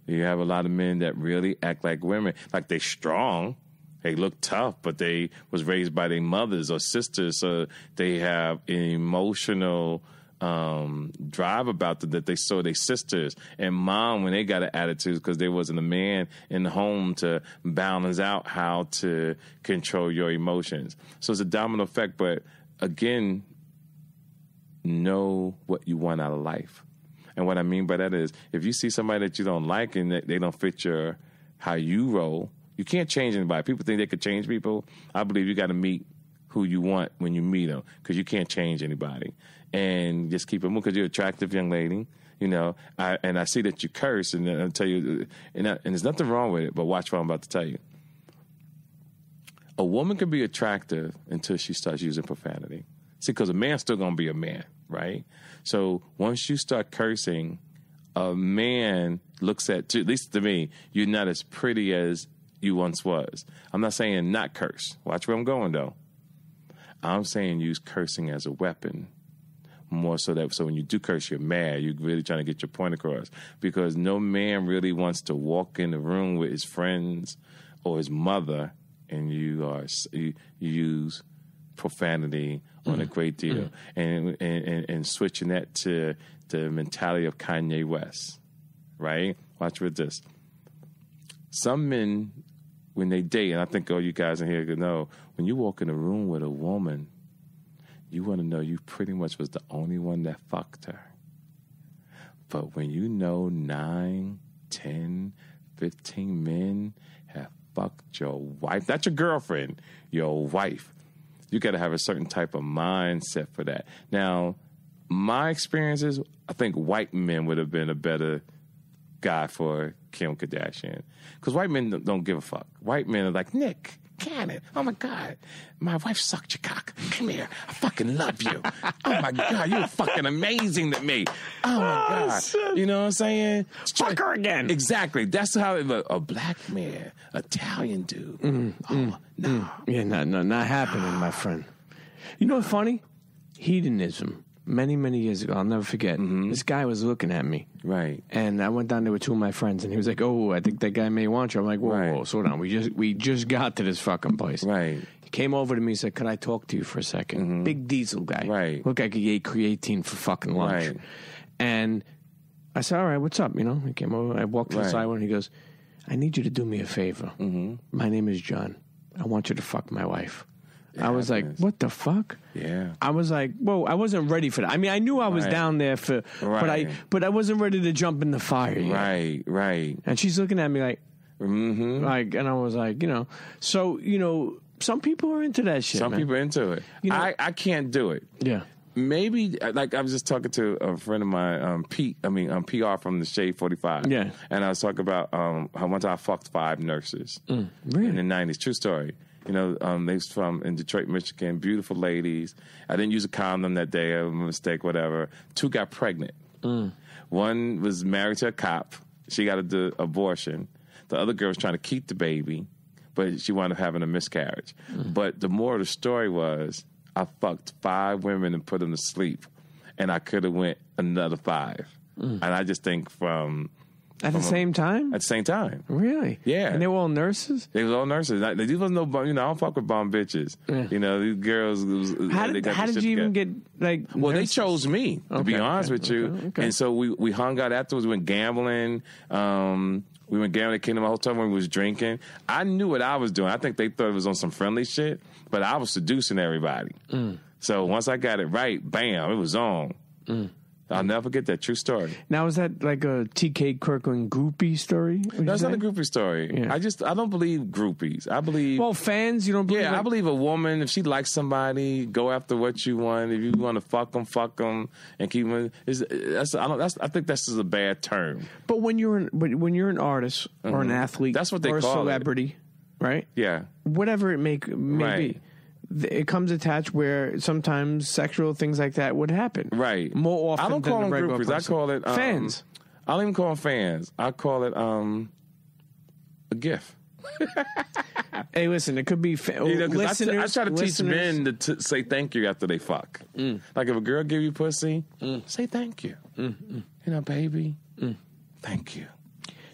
You have a lot of men that really act like women. Like, they strong. They look tough, but they was raised by their mothers or sisters, so they have an emotional drive about them that they saw their sisters and mom when they got an attitude, because there wasn't a man in the home to balance out how to control your emotions. So it's a domino effect, but again, know what you want out of life. And what I mean by that is, if you see somebody that you don't like and they don't fit how you roll, you can't change anybody. People think they could change people. I believe you got to meet who you want when you meet them, because you can't change anybody. And just keep it moving, because you're an attractive young lady, you know. I see that you curse, and I'll tell you, and there's nothing wrong with it, but watch what I'm about to tell you. A woman can be attractive until she starts using profanity. See, because a man's still going to be a man, right? So once you start cursing, a man looks at least to me, you're not as pretty as you once was. I'm not saying not curse. Watch where I'm going, though. I'm saying use cursing as a weapon. More so when you do curse, you're mad. You're really trying to get your point across. Because no man really wants to walk in the room with his friends or his mother, and you use profanity on a great deal, and switching that to the mentality of Kanye West, right? Watch with this. Some men, when they date, and I think all you guys in here could know, when you walk in a room with a woman, you want to know you pretty much was the only one that fucked her. But when you know 9, 10, 15 men have fucked your wife, not your girlfriend, your wife, you got to have a certain type of mindset for that. Now, my experiences, I think white men would have been a better guy for Kim Kardashian. Because white men don't give a fuck. White men are like, Nick Cannon, oh my God, my wife sucked your cock. Come here, I fucking love you. Oh my God, you're fucking amazing to me. Oh my God. Shit. You know what I'm saying? Fuck her again. Exactly. That's how a black man, Italian dude. No. Yeah, not happening, my friend. You know what's funny? Hedonism. Many, many years ago, I'll never forget. This guy was looking at me. Right. And I went down there with two of my friends, and he was like, "Oh, I think that guy may want you." I'm like, "Whoa, slow down. We just got to this fucking place." Right. He came over to me and said, "Could I talk to you for a second?" Big diesel guy. Right. Looked like he ate creatine for fucking lunch. Right. And I said, "All right, what's up?" You know, he came over. I walked to the side and he goes, "I need you to do me a favor. My name is John. I want you to fuck my wife." I was like, what the fuck? Yeah. I was like, whoa, I wasn't ready for that. I mean, I knew I was down there but I wasn't ready to jump in the fire yet. Right. And she's looking at me like, and I was like, you know, so, you know, some people are into that shit, Some people are into it. You know, I can't do it. Yeah. Maybe, like, I was just talking to a friend of mine, PR from the Shade 45. Yeah. And I was talking about how one time I fucked 5 nurses really? in the 90s. True story. You know, they was from in Detroit, Michigan, beautiful ladies. I didn't use a condom that day, a mistake, whatever. 2 got pregnant. One was married to a cop. She got an abortion. The other girl was trying to keep the baby, but she wound up having a miscarriage. But the moral of the story was I fucked 5 women and put them to sleep, and I could have went another 5. And I just think from At the same time? At the same time. Really? Yeah. And they were all nurses? They was all nurses. These was no, I don't fuck with bomb bitches. Yeah. These girls. How did you even get Well, nurses? They chose me, to be honest with you. Okay. And so we hung out afterwards. We went gambling. We went gambling at Kingdom Hotel when we was drinking. I knew what I was doing. I think they thought it was on some friendly shit, but I was seducing everybody. So once I got it right, bam, it was on. I'll never forget that. True story. Now, is that like a T.K. Kirkland groupie story? That's not a groupie story. Yeah. I don't believe groupies. I believe... Well, fans, you don't believe... Yeah, I believe a woman, if she likes somebody, go after what you want. If you want to fuck them, and keep them... I think that's just a bad term. But when you're an artist or an athlete... That's what they call it. Or a celebrity, right? Yeah. Whatever it may be. It comes attached where sometimes sexual things like that would happen. Right. More often I don't than call the them regular groupies. person. I call it... fans. I don't even call them fans. I call it a gift. Hey, listen, it could be listeners. I try to teach men to say thank you after they fuck. Like if a girl give you pussy, say thank you. Baby, thank you.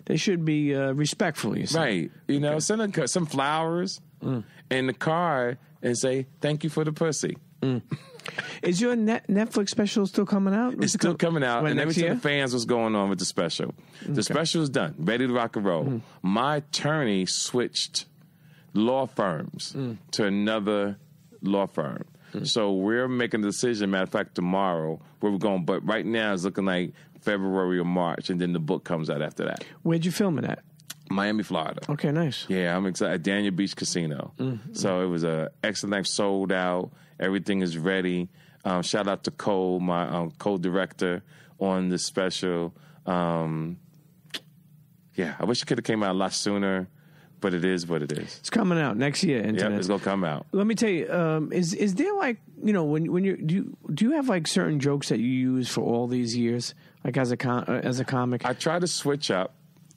They should be respectful, you say. Right. Send her some flowers in the car and say thank you for the pussy. Is your Netflix special still coming out? It's still coming out. And let me tell the fans what's going on with the special. The special is done, ready to rock and roll. My attorney switched law firms to another law firm. So we're making a decision, matter of fact, tomorrow, where we're going. But right now it's looking like February or March, and then the book comes out after that. Where'd you film it at? Miami, Florida. Okay, nice. Yeah, I'm excited. At Daniel Beach Casino. So it was an excellent night, sold out. Everything is ready. Shout out to Cole, my co-director on the special. I wish it could have came out a lot sooner, but it is what it is. It's coming out next year. Yeah, it's gonna come out. Let me tell you, is there like when you do you have like certain jokes that you use for all these years, like as a comic? I try to switch up.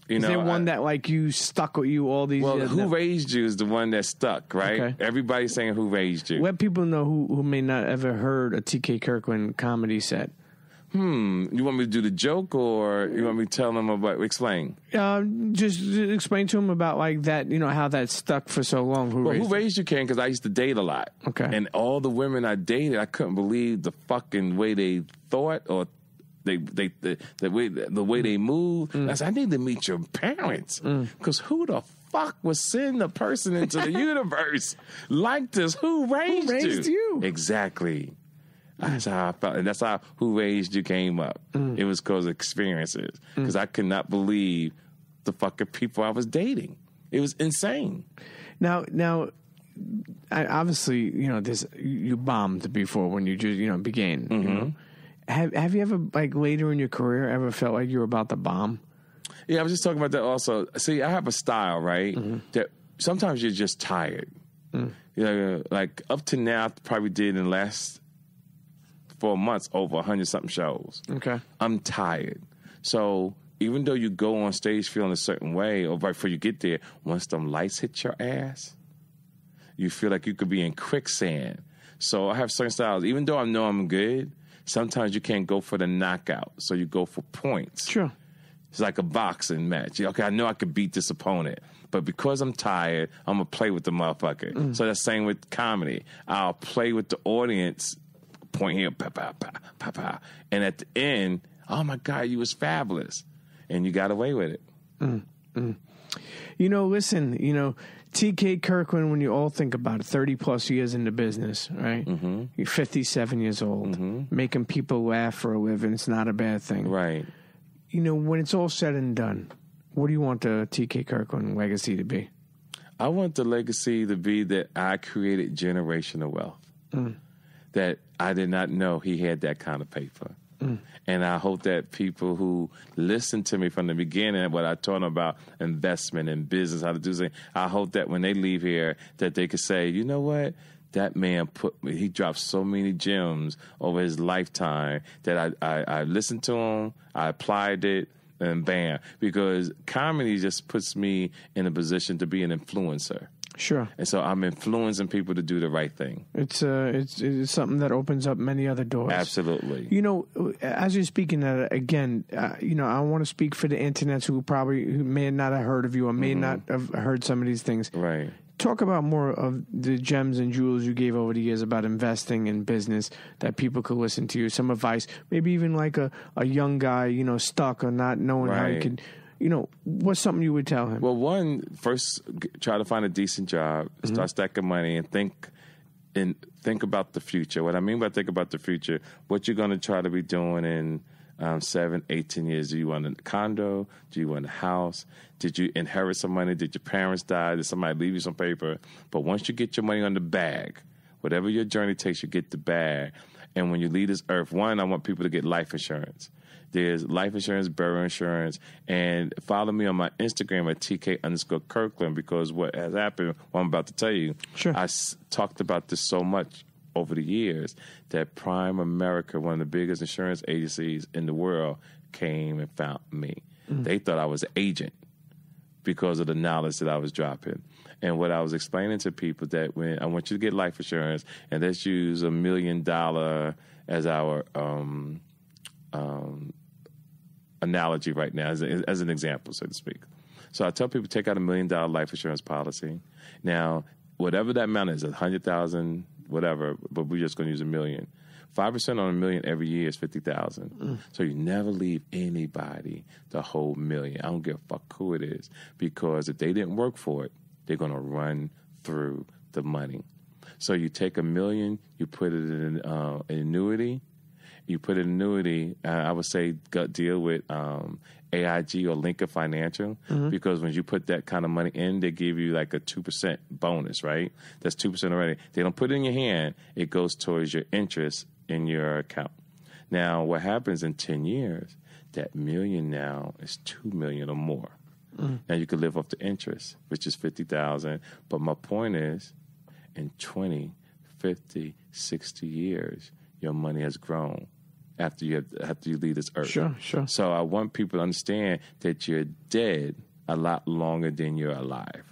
Is there one that like you stuck with you all these years? Well, Who Raised You is the one that stuck, right? Okay. Everybody's saying Who Raised You. Let people know who may not ever heard a T.K. Kirkland comedy set. You want me to do the joke or you want me to tell them about, explain? Just explain to them about like that, how that stuck for so long. Who Raised You can, because I used to date a lot. Okay. And all the women I dated, I couldn't believe the fucking way they thought or the way they moved. I said, I need to meet your parents, because who the fuck would send a person into the universe like this? Who raised you? Exactly. That's how I felt, and that's how Who Raised You came up. It was because of experiences, because I could not believe the fucking people I was dating. It was insane. Now, obviously, you bombed before when you just began. Have you ever, like, later in your career, ever felt like you were about to bomb? Yeah, I was just talking about that also. See, I have a style, right, that sometimes you're just tired. Like, up to now, I probably did in the last 4 months over 100-something shows. Okay. I'm tired. So even though you go on stage feeling a certain way, or right before you get there, once them lights hit your ass, you feel like you could be in quicksand. So I have certain styles. Even though I know I'm good, sometimes you can't go for the knockout, so you go for points. Sure. It's like a boxing match. Okay, I know I could beat this opponent, but because I'm tired, I'm going to play with the motherfucker. So that's same with comedy. I'll play with the audience, point here, pow, pow, pow, pow, pow. And at the end, oh, my God, you was fabulous. And you got away with it. Listen, T.K. Kirkland, when you all think about it, 30-plus years in the business, right? You're 57 years old. Making people laugh for a living, it's not a bad thing. Right. When it's all said and done, what do you want the T.K. Kirkland legacy to be? I want the legacy to be that I created generational wealth. That I did not know he had that kind of paper. And I hope that people who listen to me from the beginning, what I taught them about investment and business, how to do things, I hope that when they leave here, that they could say, you know what? That man he dropped so many gems over his lifetime that I listened to him, I applied it, and bam. Because comedy just puts me in a position to be an influencer. Sure. And so I'm influencing people to do the right thing. It's something that opens up many other doors. Absolutely. You know, as you're speaking that again, you know, I want to speak for the internets who may not have heard of you or may not have heard some of these things. Right. Talk about more of the gems and jewels you gave over the years about investing in business that people could listen to you. Some advice, maybe even like a young guy, you know, stuck or not knowing how he could. You know, what's something you would tell him? Well, one, first, try to find a decent job, start stacking money, and think about the future. What I mean by think about the future, what you're going to try to be doing in 7, 18 years. Do you want a condo? Do you want a house? Did you inherit some money? Did your parents die? Did somebody leave you some paper? But once you get your money on the bag, whatever your journey takes, you get the bag. And when you leave this earth, one, I want people to get life insurance. There's life insurance, burial insurance, and follow me on my Instagram at TK_Kirkland, because what has happened, what I'm about to tell you, sure. I talked about this so much over the years that Prime America, one of the biggest insurance agencies in the world, came and found me. They thought I was an agent because of the knowledge that I was dropping. And what I was explaining to people that when I want you to get life insurance, and let's use $1 million as our analogy right now, as an example, so to speak. So I tell people, take out $1 million life insurance policy. Now, whatever that amount is, 100,000, whatever, but we're just going to use $1 million. 5% on $1 million every year is 50,000. So you never leave anybody the whole $1 million. I don't give a fuck who it is, because if they didn't work for it, they're going to run through the money. So you take $1 million, you put it in an annuity. You put an annuity, I would say deal with AIG or Lincoln Financial, because when you put that kind of money in, they give you like a 2% bonus, right? That's 2% already. They don't put it in your hand. It goes towards your interest in your account. Now, what happens in 10 years, that $1 million now is $2 million or more. Now, you could live off the interest, which is $50,000. But my point is, in 20, 50, 60 years, your money has grown after you leave this earth. Sure. So I want people to understand that you're dead a lot longer than you're alive.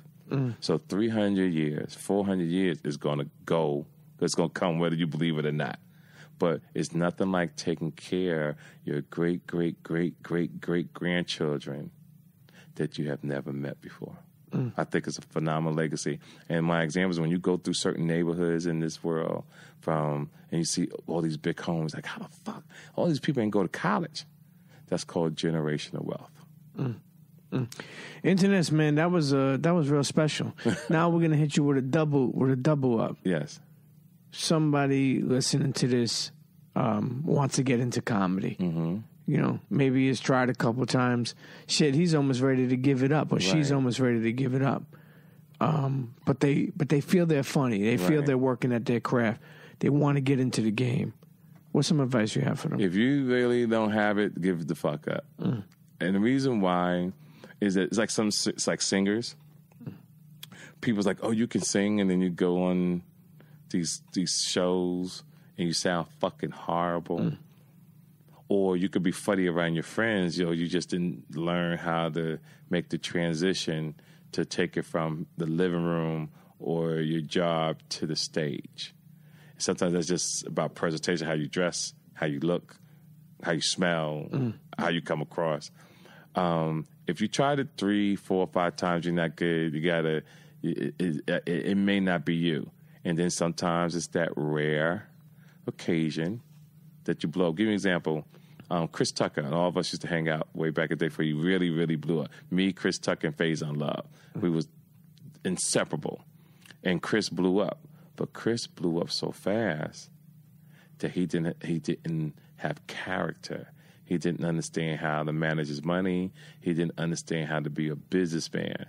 So 300 years, 400 years is going to go. It's going to come whether you believe it or not. But it's nothing like taking care of your great-great-great-great-great-grandchildren that you have never met before. I think it's a phenomenal legacy. And my example is when you go through certain neighborhoods in this world, and you see all these big homes, like, how the fuck? All these people ain't go to college. That's called generational wealth. Internets, man, that was real special. Now we're gonna hit you with a double up. Yes. Somebody listening to this wants to get into comedy. You know, maybe he's tried a couple times. Shit, he's almost ready to give it up, or she's almost ready to give it up. But they feel they're funny. They feel they're working at their craft. They want to get into the game. What's some advice you have for them? If you really don't have it, give it the fuck up. And the reason why is that it's like singers. People's like, oh, you can sing, and then you go on these shows and you sound fucking horrible. Or you could be funny around your friends. You know, you just didn't learn how to make the transition to take it from the living room or your job to the stage. Sometimes that's just about presentation, how you dress, how you look, how you smell, how you come across. If you tried it 3, 4, 5 times, you're not good. You gotta. It may not be you. And then sometimes it's that rare occasion that you blow. Give me an example. Chris Tucker and all of us used to hang out way back in the day before he really, really blew up. Me, Chris Tucker, and Faison Love. We was inseparable. And Chris blew up. But Chris blew up so fast that he didn't have character. He didn't understand how to manage his money. He didn't understand how to be a businessman.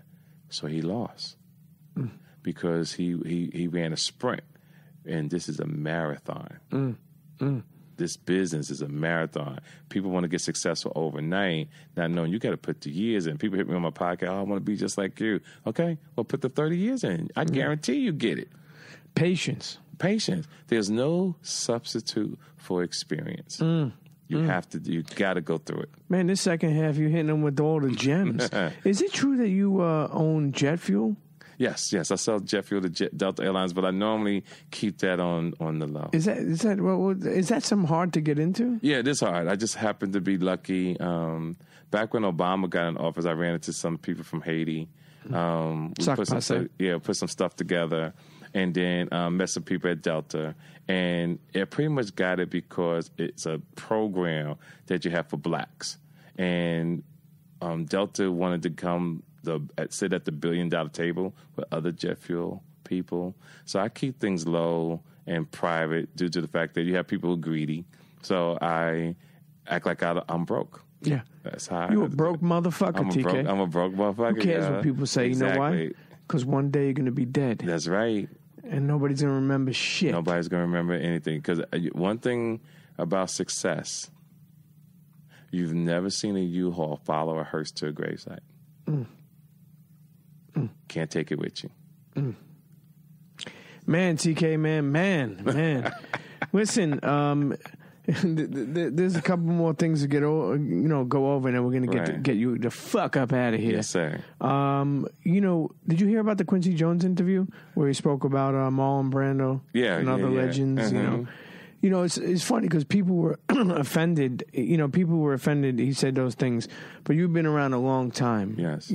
So he lost. Because he ran a sprint. And this is a marathon. This business is a marathon. People want to get successful overnight, not knowing you got to put the years in. People hit me on my podcast, oh, I want to be just like you. Okay, well, put the 30 years in. I guarantee you get it. Patience. There's no substitute for experience. You got to go through it. Man, this second half, you're hitting them with all the gems. Is it true that you own jet fuel? Yes. I sell jet fuel to Delta Airlines, but I normally keep that on the low. Is that some hard to get into? Yeah, it is hard. I just happened to be lucky. Back when Obama got in office, I ran into some people from Haiti. We put some stuff together, and then met some people at Delta. And it pretty much got it because it's a program that you have for blacks. And Delta wanted to come sit at the $1 billion table with other jet fuel people. So I keep things low and private due to the fact that you have people who are greedy. So I act like I'm broke. Yeah. That's how you a broke motherfucker, TK. I'm a broke motherfucker. Who cares what people say? Exactly. You know why? Because one day you're going to be dead. That's right. And nobody's going to remember shit. Nobody's going to remember anything. Because one thing about success, you've never seen a U-Haul follow a hearse to a gravesite. Can't take it with you. Man, TK, man. Listen, there's a couple more things to go over, and then we're gonna get you the fuck up out of here. Yes, sir. Did you hear about the Quincy Jones interview where he spoke about Marlon Brando? And other legends. It's funny because people were offended. People were offended. He said those things, but you've been around a long time. Yes.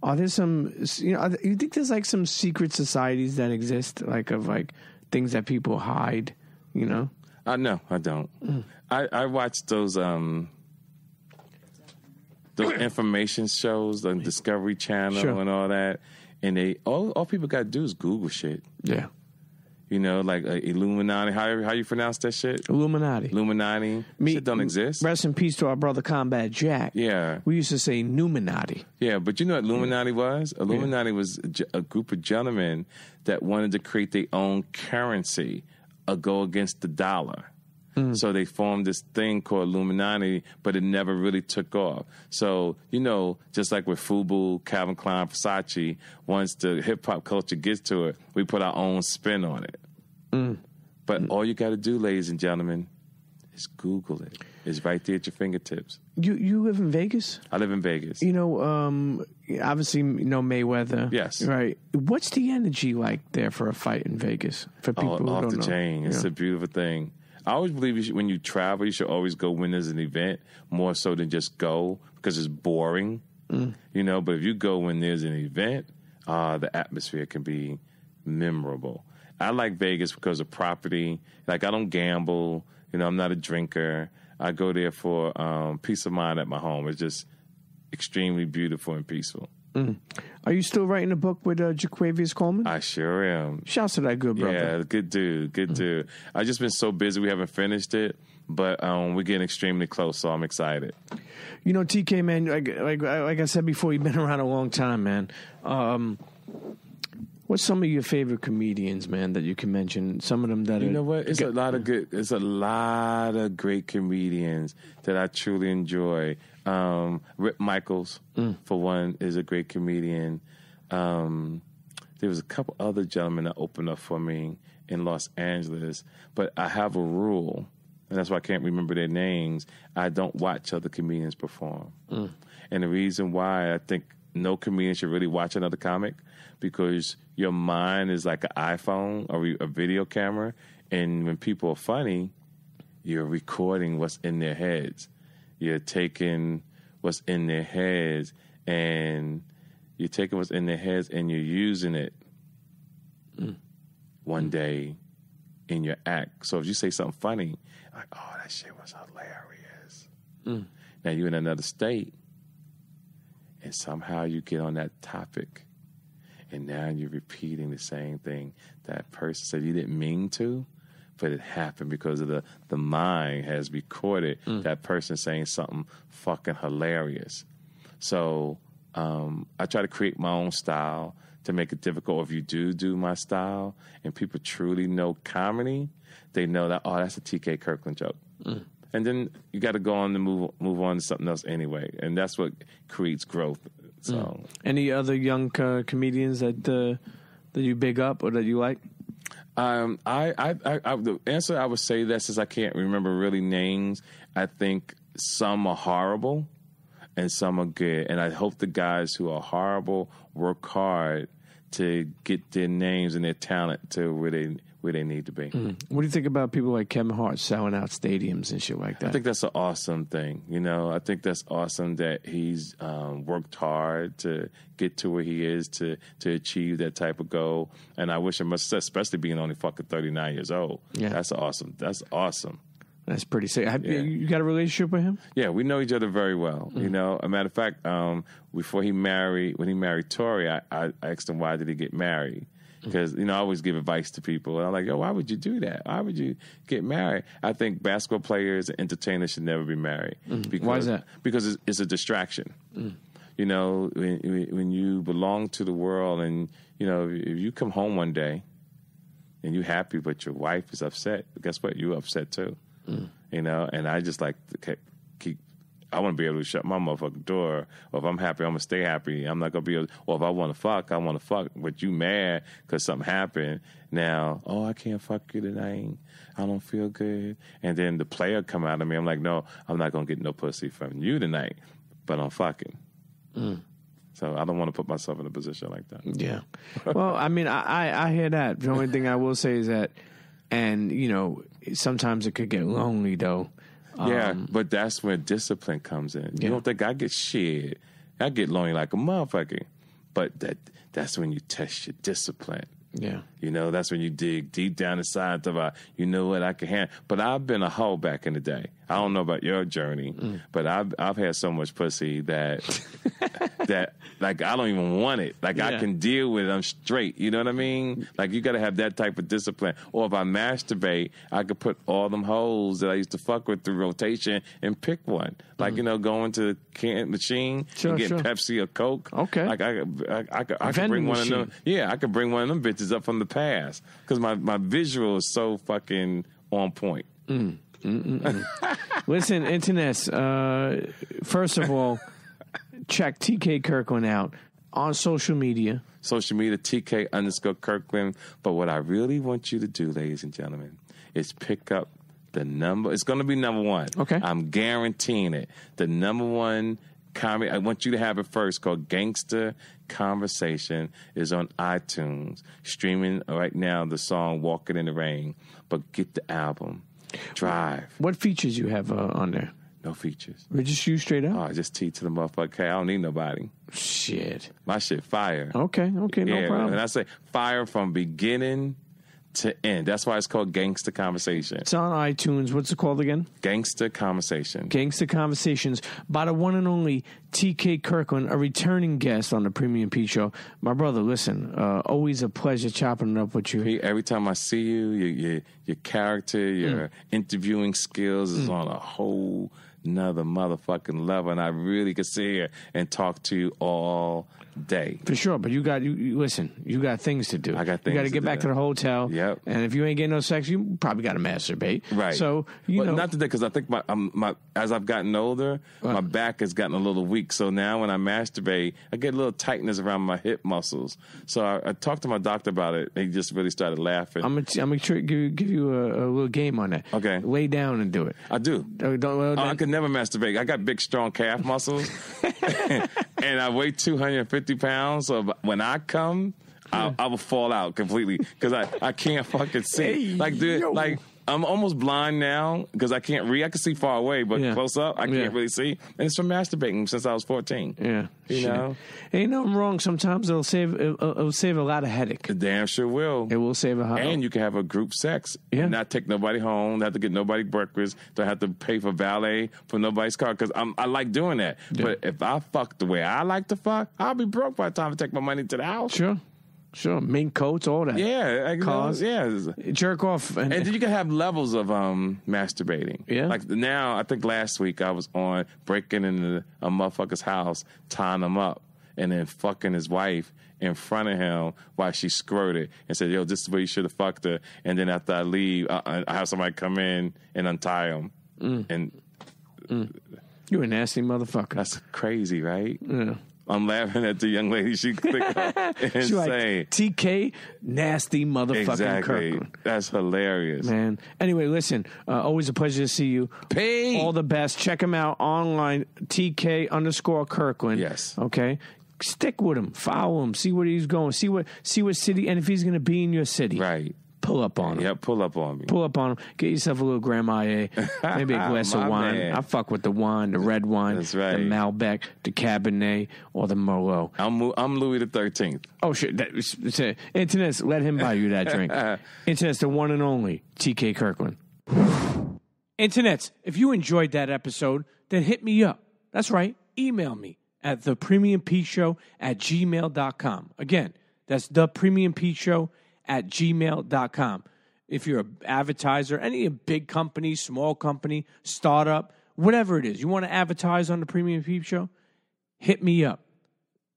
Are there some? You think there's like some secret societies that exist, like of like things that people hide? No, I don't. I watch those information shows on Discovery Channel and all that, and all people got to do is Google shit. Yeah. Like Illuminati. How you pronounce that shit? Illuminati. Shit don't exist. Rest in peace to our brother Combat Jack. Yeah. We used to say Numinati. Yeah, but you know what Illuminati was? Illuminati was a group of gentlemen that wanted to create their own currency, go against the dollar. So they formed this thing called Illuminati, but it never really took off. So, just like with FUBU, Calvin Klein, Versace, once the hip-hop culture gets to it, we put our own spin on it. But all you got to do, ladies and gentlemen, is Google it. It's right there at your fingertips. You live in Vegas? I live in Vegas. Obviously, Mayweather. Yes. Right. What's the energy like there for a fight in Vegas? For people who off don't the know? chain. It's a beautiful thing. I always believe when you travel, you should always go when there's an event, more so than just go because it's boring, But if you go when there's an event, the atmosphere can be memorable. I like Vegas because of property. Like, I don't gamble. I'm not a drinker. I go there for peace of mind at my home. It's just extremely beautiful and peaceful. Are you still writing a book with Jaquavius Coleman? I sure am. Shouts to that good brother. Yeah, good dude. I've just been so busy we haven't finished it, but we're getting extremely close, so I'm excited. TK, man, like I said before, you've been around a long time, man. What's some of your favorite comedians, man, that you can mention? Some of them that you know what? It's a lot of great comedians that I truly enjoy. Rip Michaels, for one, is a great comedian. There was a couple other gentlemen that opened up for me in Los Angeles, but I have a rule, and that's why I can't remember their names. I don't watch other comedians perform. And the reason why I think no comedian should really watch another comic, because your mind is like an iPhone or a video camera, and when people are funny, you're recording what's in their heads. You're taking what's in their heads and you're using it one day in your act. So if you say something funny, like, oh, that shit was hilarious. Now you're in another state and somehow you get on that topic and now you're repeating the same thing that person said you didn't mean to, but it happened because of the mind has recorded that person saying something fucking hilarious. So I try to create my own style to make it difficult. If you do my style and people truly know comedy, they know that, oh, that's a TK Kirkland joke. And then you got to go on to move on to something else anyway. And that's what creates growth. So, any other young comedians that you big up or that you like? The answer I would say that, since I can't remember really names, I think some are horrible and some are good. And I hope the guys who are horrible work hard to get their names and their talent to where they need to be. What do you think about people like Kevin Hart selling out stadiums and shit like that? I think that's an awesome thing. I think that's awesome that he's worked hard to get to where he is to achieve that type of goal. And I wish him much success, especially being only fucking 39 years old. Yeah. That's awesome. That's pretty sick. You got a relationship with him? Yeah, we know each other very well. A matter of fact, when he married Tori, I asked him why did he get married. Because, I always give advice to people. And I'm like, why would you do that? Why would you get married? I think basketball players and entertainers should never be married. Why is that? Because it's a distraction. When you belong to the world and, if you come home one day and you're happy but your wife is upset, guess what? You're upset too. And I just like to keep. I want to be able to shut my motherfucking door. Or if I'm happy, I'm going to stay happy. I'm not going to be able to, or if I want to fuck, I want to fuck. But you mad because something happened. Now, I can't fuck you tonight. I don't feel good. And then the player come out of me. I'm like, no, I'm not going to get no pussy from you tonight. But I'm fucking. So I don't want to put myself in a position like that. Yeah. Well, I mean, I hear that. The only thing I will say is that, and, sometimes it could get lonely, though. Yeah, but that's where discipline comes in. You don't think I get shit. I get lonely like a motherfucker. But that's when you test your discipline. Yeah. That's when you dig deep down inside about, what I can handle. But I've been a hoe back in the day. I don't know about your journey, but I've had so much pussy that like I don't even want it. Like I can deal with it. I'm straight. You know what I mean? Like you got to have that type of discipline. Or if I masturbate, I could put all them hoes that I used to fuck with through rotation and pick one. Like going to the can machine and get Pepsi or Coke. Okay. Like I could bring one of them. Yeah, I could bring one of them bitches up from the past because my visual is so fucking on point. Listen, internets. First of all, check TK Kirkland out on social media. Social media, TK_Kirkland. But what I really want you to do, ladies and gentlemen, is pick up the number. It's going to be number one. Okay. I'm guaranteeing it. The number one comedy, I want you to have it first, called Gangsta Conversation, is on iTunes. Streaming right now the song Walking in the Rain. But get the album. Drive. What features you have on there? No features. Just you straight up? Oh, just T to the motherfucker. I don't need nobody. Shit. My shit fire. Okay, no problem. And I say fire from beginning to end. That's why it's called Gangsta Conversation. It's on iTunes. What's it called again? Gangsta Conversation. Gangsta Conversations by the one and only TK Kirkland, a returning guest on the Premium Pete Show. My brother, listen, always a pleasure chopping it up with you. Pete, every time I see you, your character, your interviewing skills is on a whole another motherfucking level, and I really could sit here and talk to you all day. For sure, but you listen, you got things to do. I got things. You got to get back to the hotel. Yep. And if you ain't getting no sex, you probably got to masturbate. Right. So you know, not today, because I think my as I've gotten older, my back has gotten a little weak. So now when I masturbate, I get a little tightness around my hip muscles. So I talked to my doctor about it, and he just really started laughing. I'm gonna give you a little game on that. Okay. Lay down and do it. I do. I could never masturbate. I got big, strong calf muscles, and I weigh 250 pounds. So when I come, I will fall out completely because I can't fucking see. Hey, I'm almost blind now because I can't read. I can see far away, but close up, I can't really see. And it's from masturbating since I was 14. Yeah, you know, ain't nothing wrong. Sometimes it'll save a lot of headache. It damn sure will. It will save a lot. And you can have a group sex. Yeah, not take nobody home. Not have to get nobody breakfast. Don't have to pay for valet for nobody's car because I like doing that. Yeah. But if I fuck the way I like to fuck, I'll be broke by the time I take my money to the house. Sure, mink coats, all that. Yeah, cars, jerk off, and then you can have levels of masturbating. Yeah, like now, I think last week I was on breaking into a motherfucker's house, tying him up, and then fucking his wife in front of him while she squirted, and said, "Yo, this is where you should have fucked her." And then after I leave, I have somebody come in and untie him. You a nasty motherfucker. That's crazy, right? Yeah. I'm laughing at the young lady. She clicked and she like, TK, nasty motherfucking exactly. Kirkland. That's hilarious. Man. Anyway, listen, always a pleasure to see you. Pete. All the best. Check him out online, TK_Kirkland. Yes. Okay. stick with him, follow him, see where he's going, see what city, and if he's going to be in your city. Right. Pull up on him. Yep, pull up on me. Pull up on him. Get yourself a little Grandma A, maybe a glass of wine. Man. I fuck with the wine, the red wine, That's right. the Malbec, the Cabernet, or the Merlot. I'm Louis the 13th. Oh, shit. Internet's, let him buy you that drink. Internet's the one and only TK Kirkland. Internets, if you enjoyed that episode, then hit me up. That's right. Email me at thepremiumpeteshow@gmail.com. Again, that's thepremiumpeteshow@gmail.com. If you're an advertiser, any big company, small company, startup, whatever it is, you want to advertise on the Premium Peep Show, hit me up.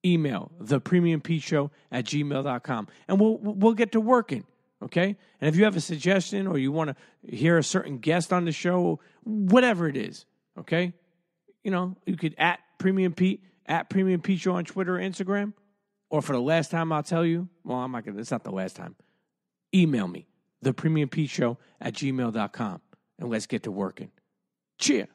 Email thepremiumpeteshow@gmail.com. And we'll get to working, okay? And if you have a suggestion or you want to hear a certain guest on the show, whatever it is, okay? You know, you could at Premium Pete Show on Twitter or Instagram. Or for the last time, I'll tell you, well, I'm not gonna, it's not the last time. Email me, thepremiumpeteshow@gmail.com, and let's get to working. CHEA.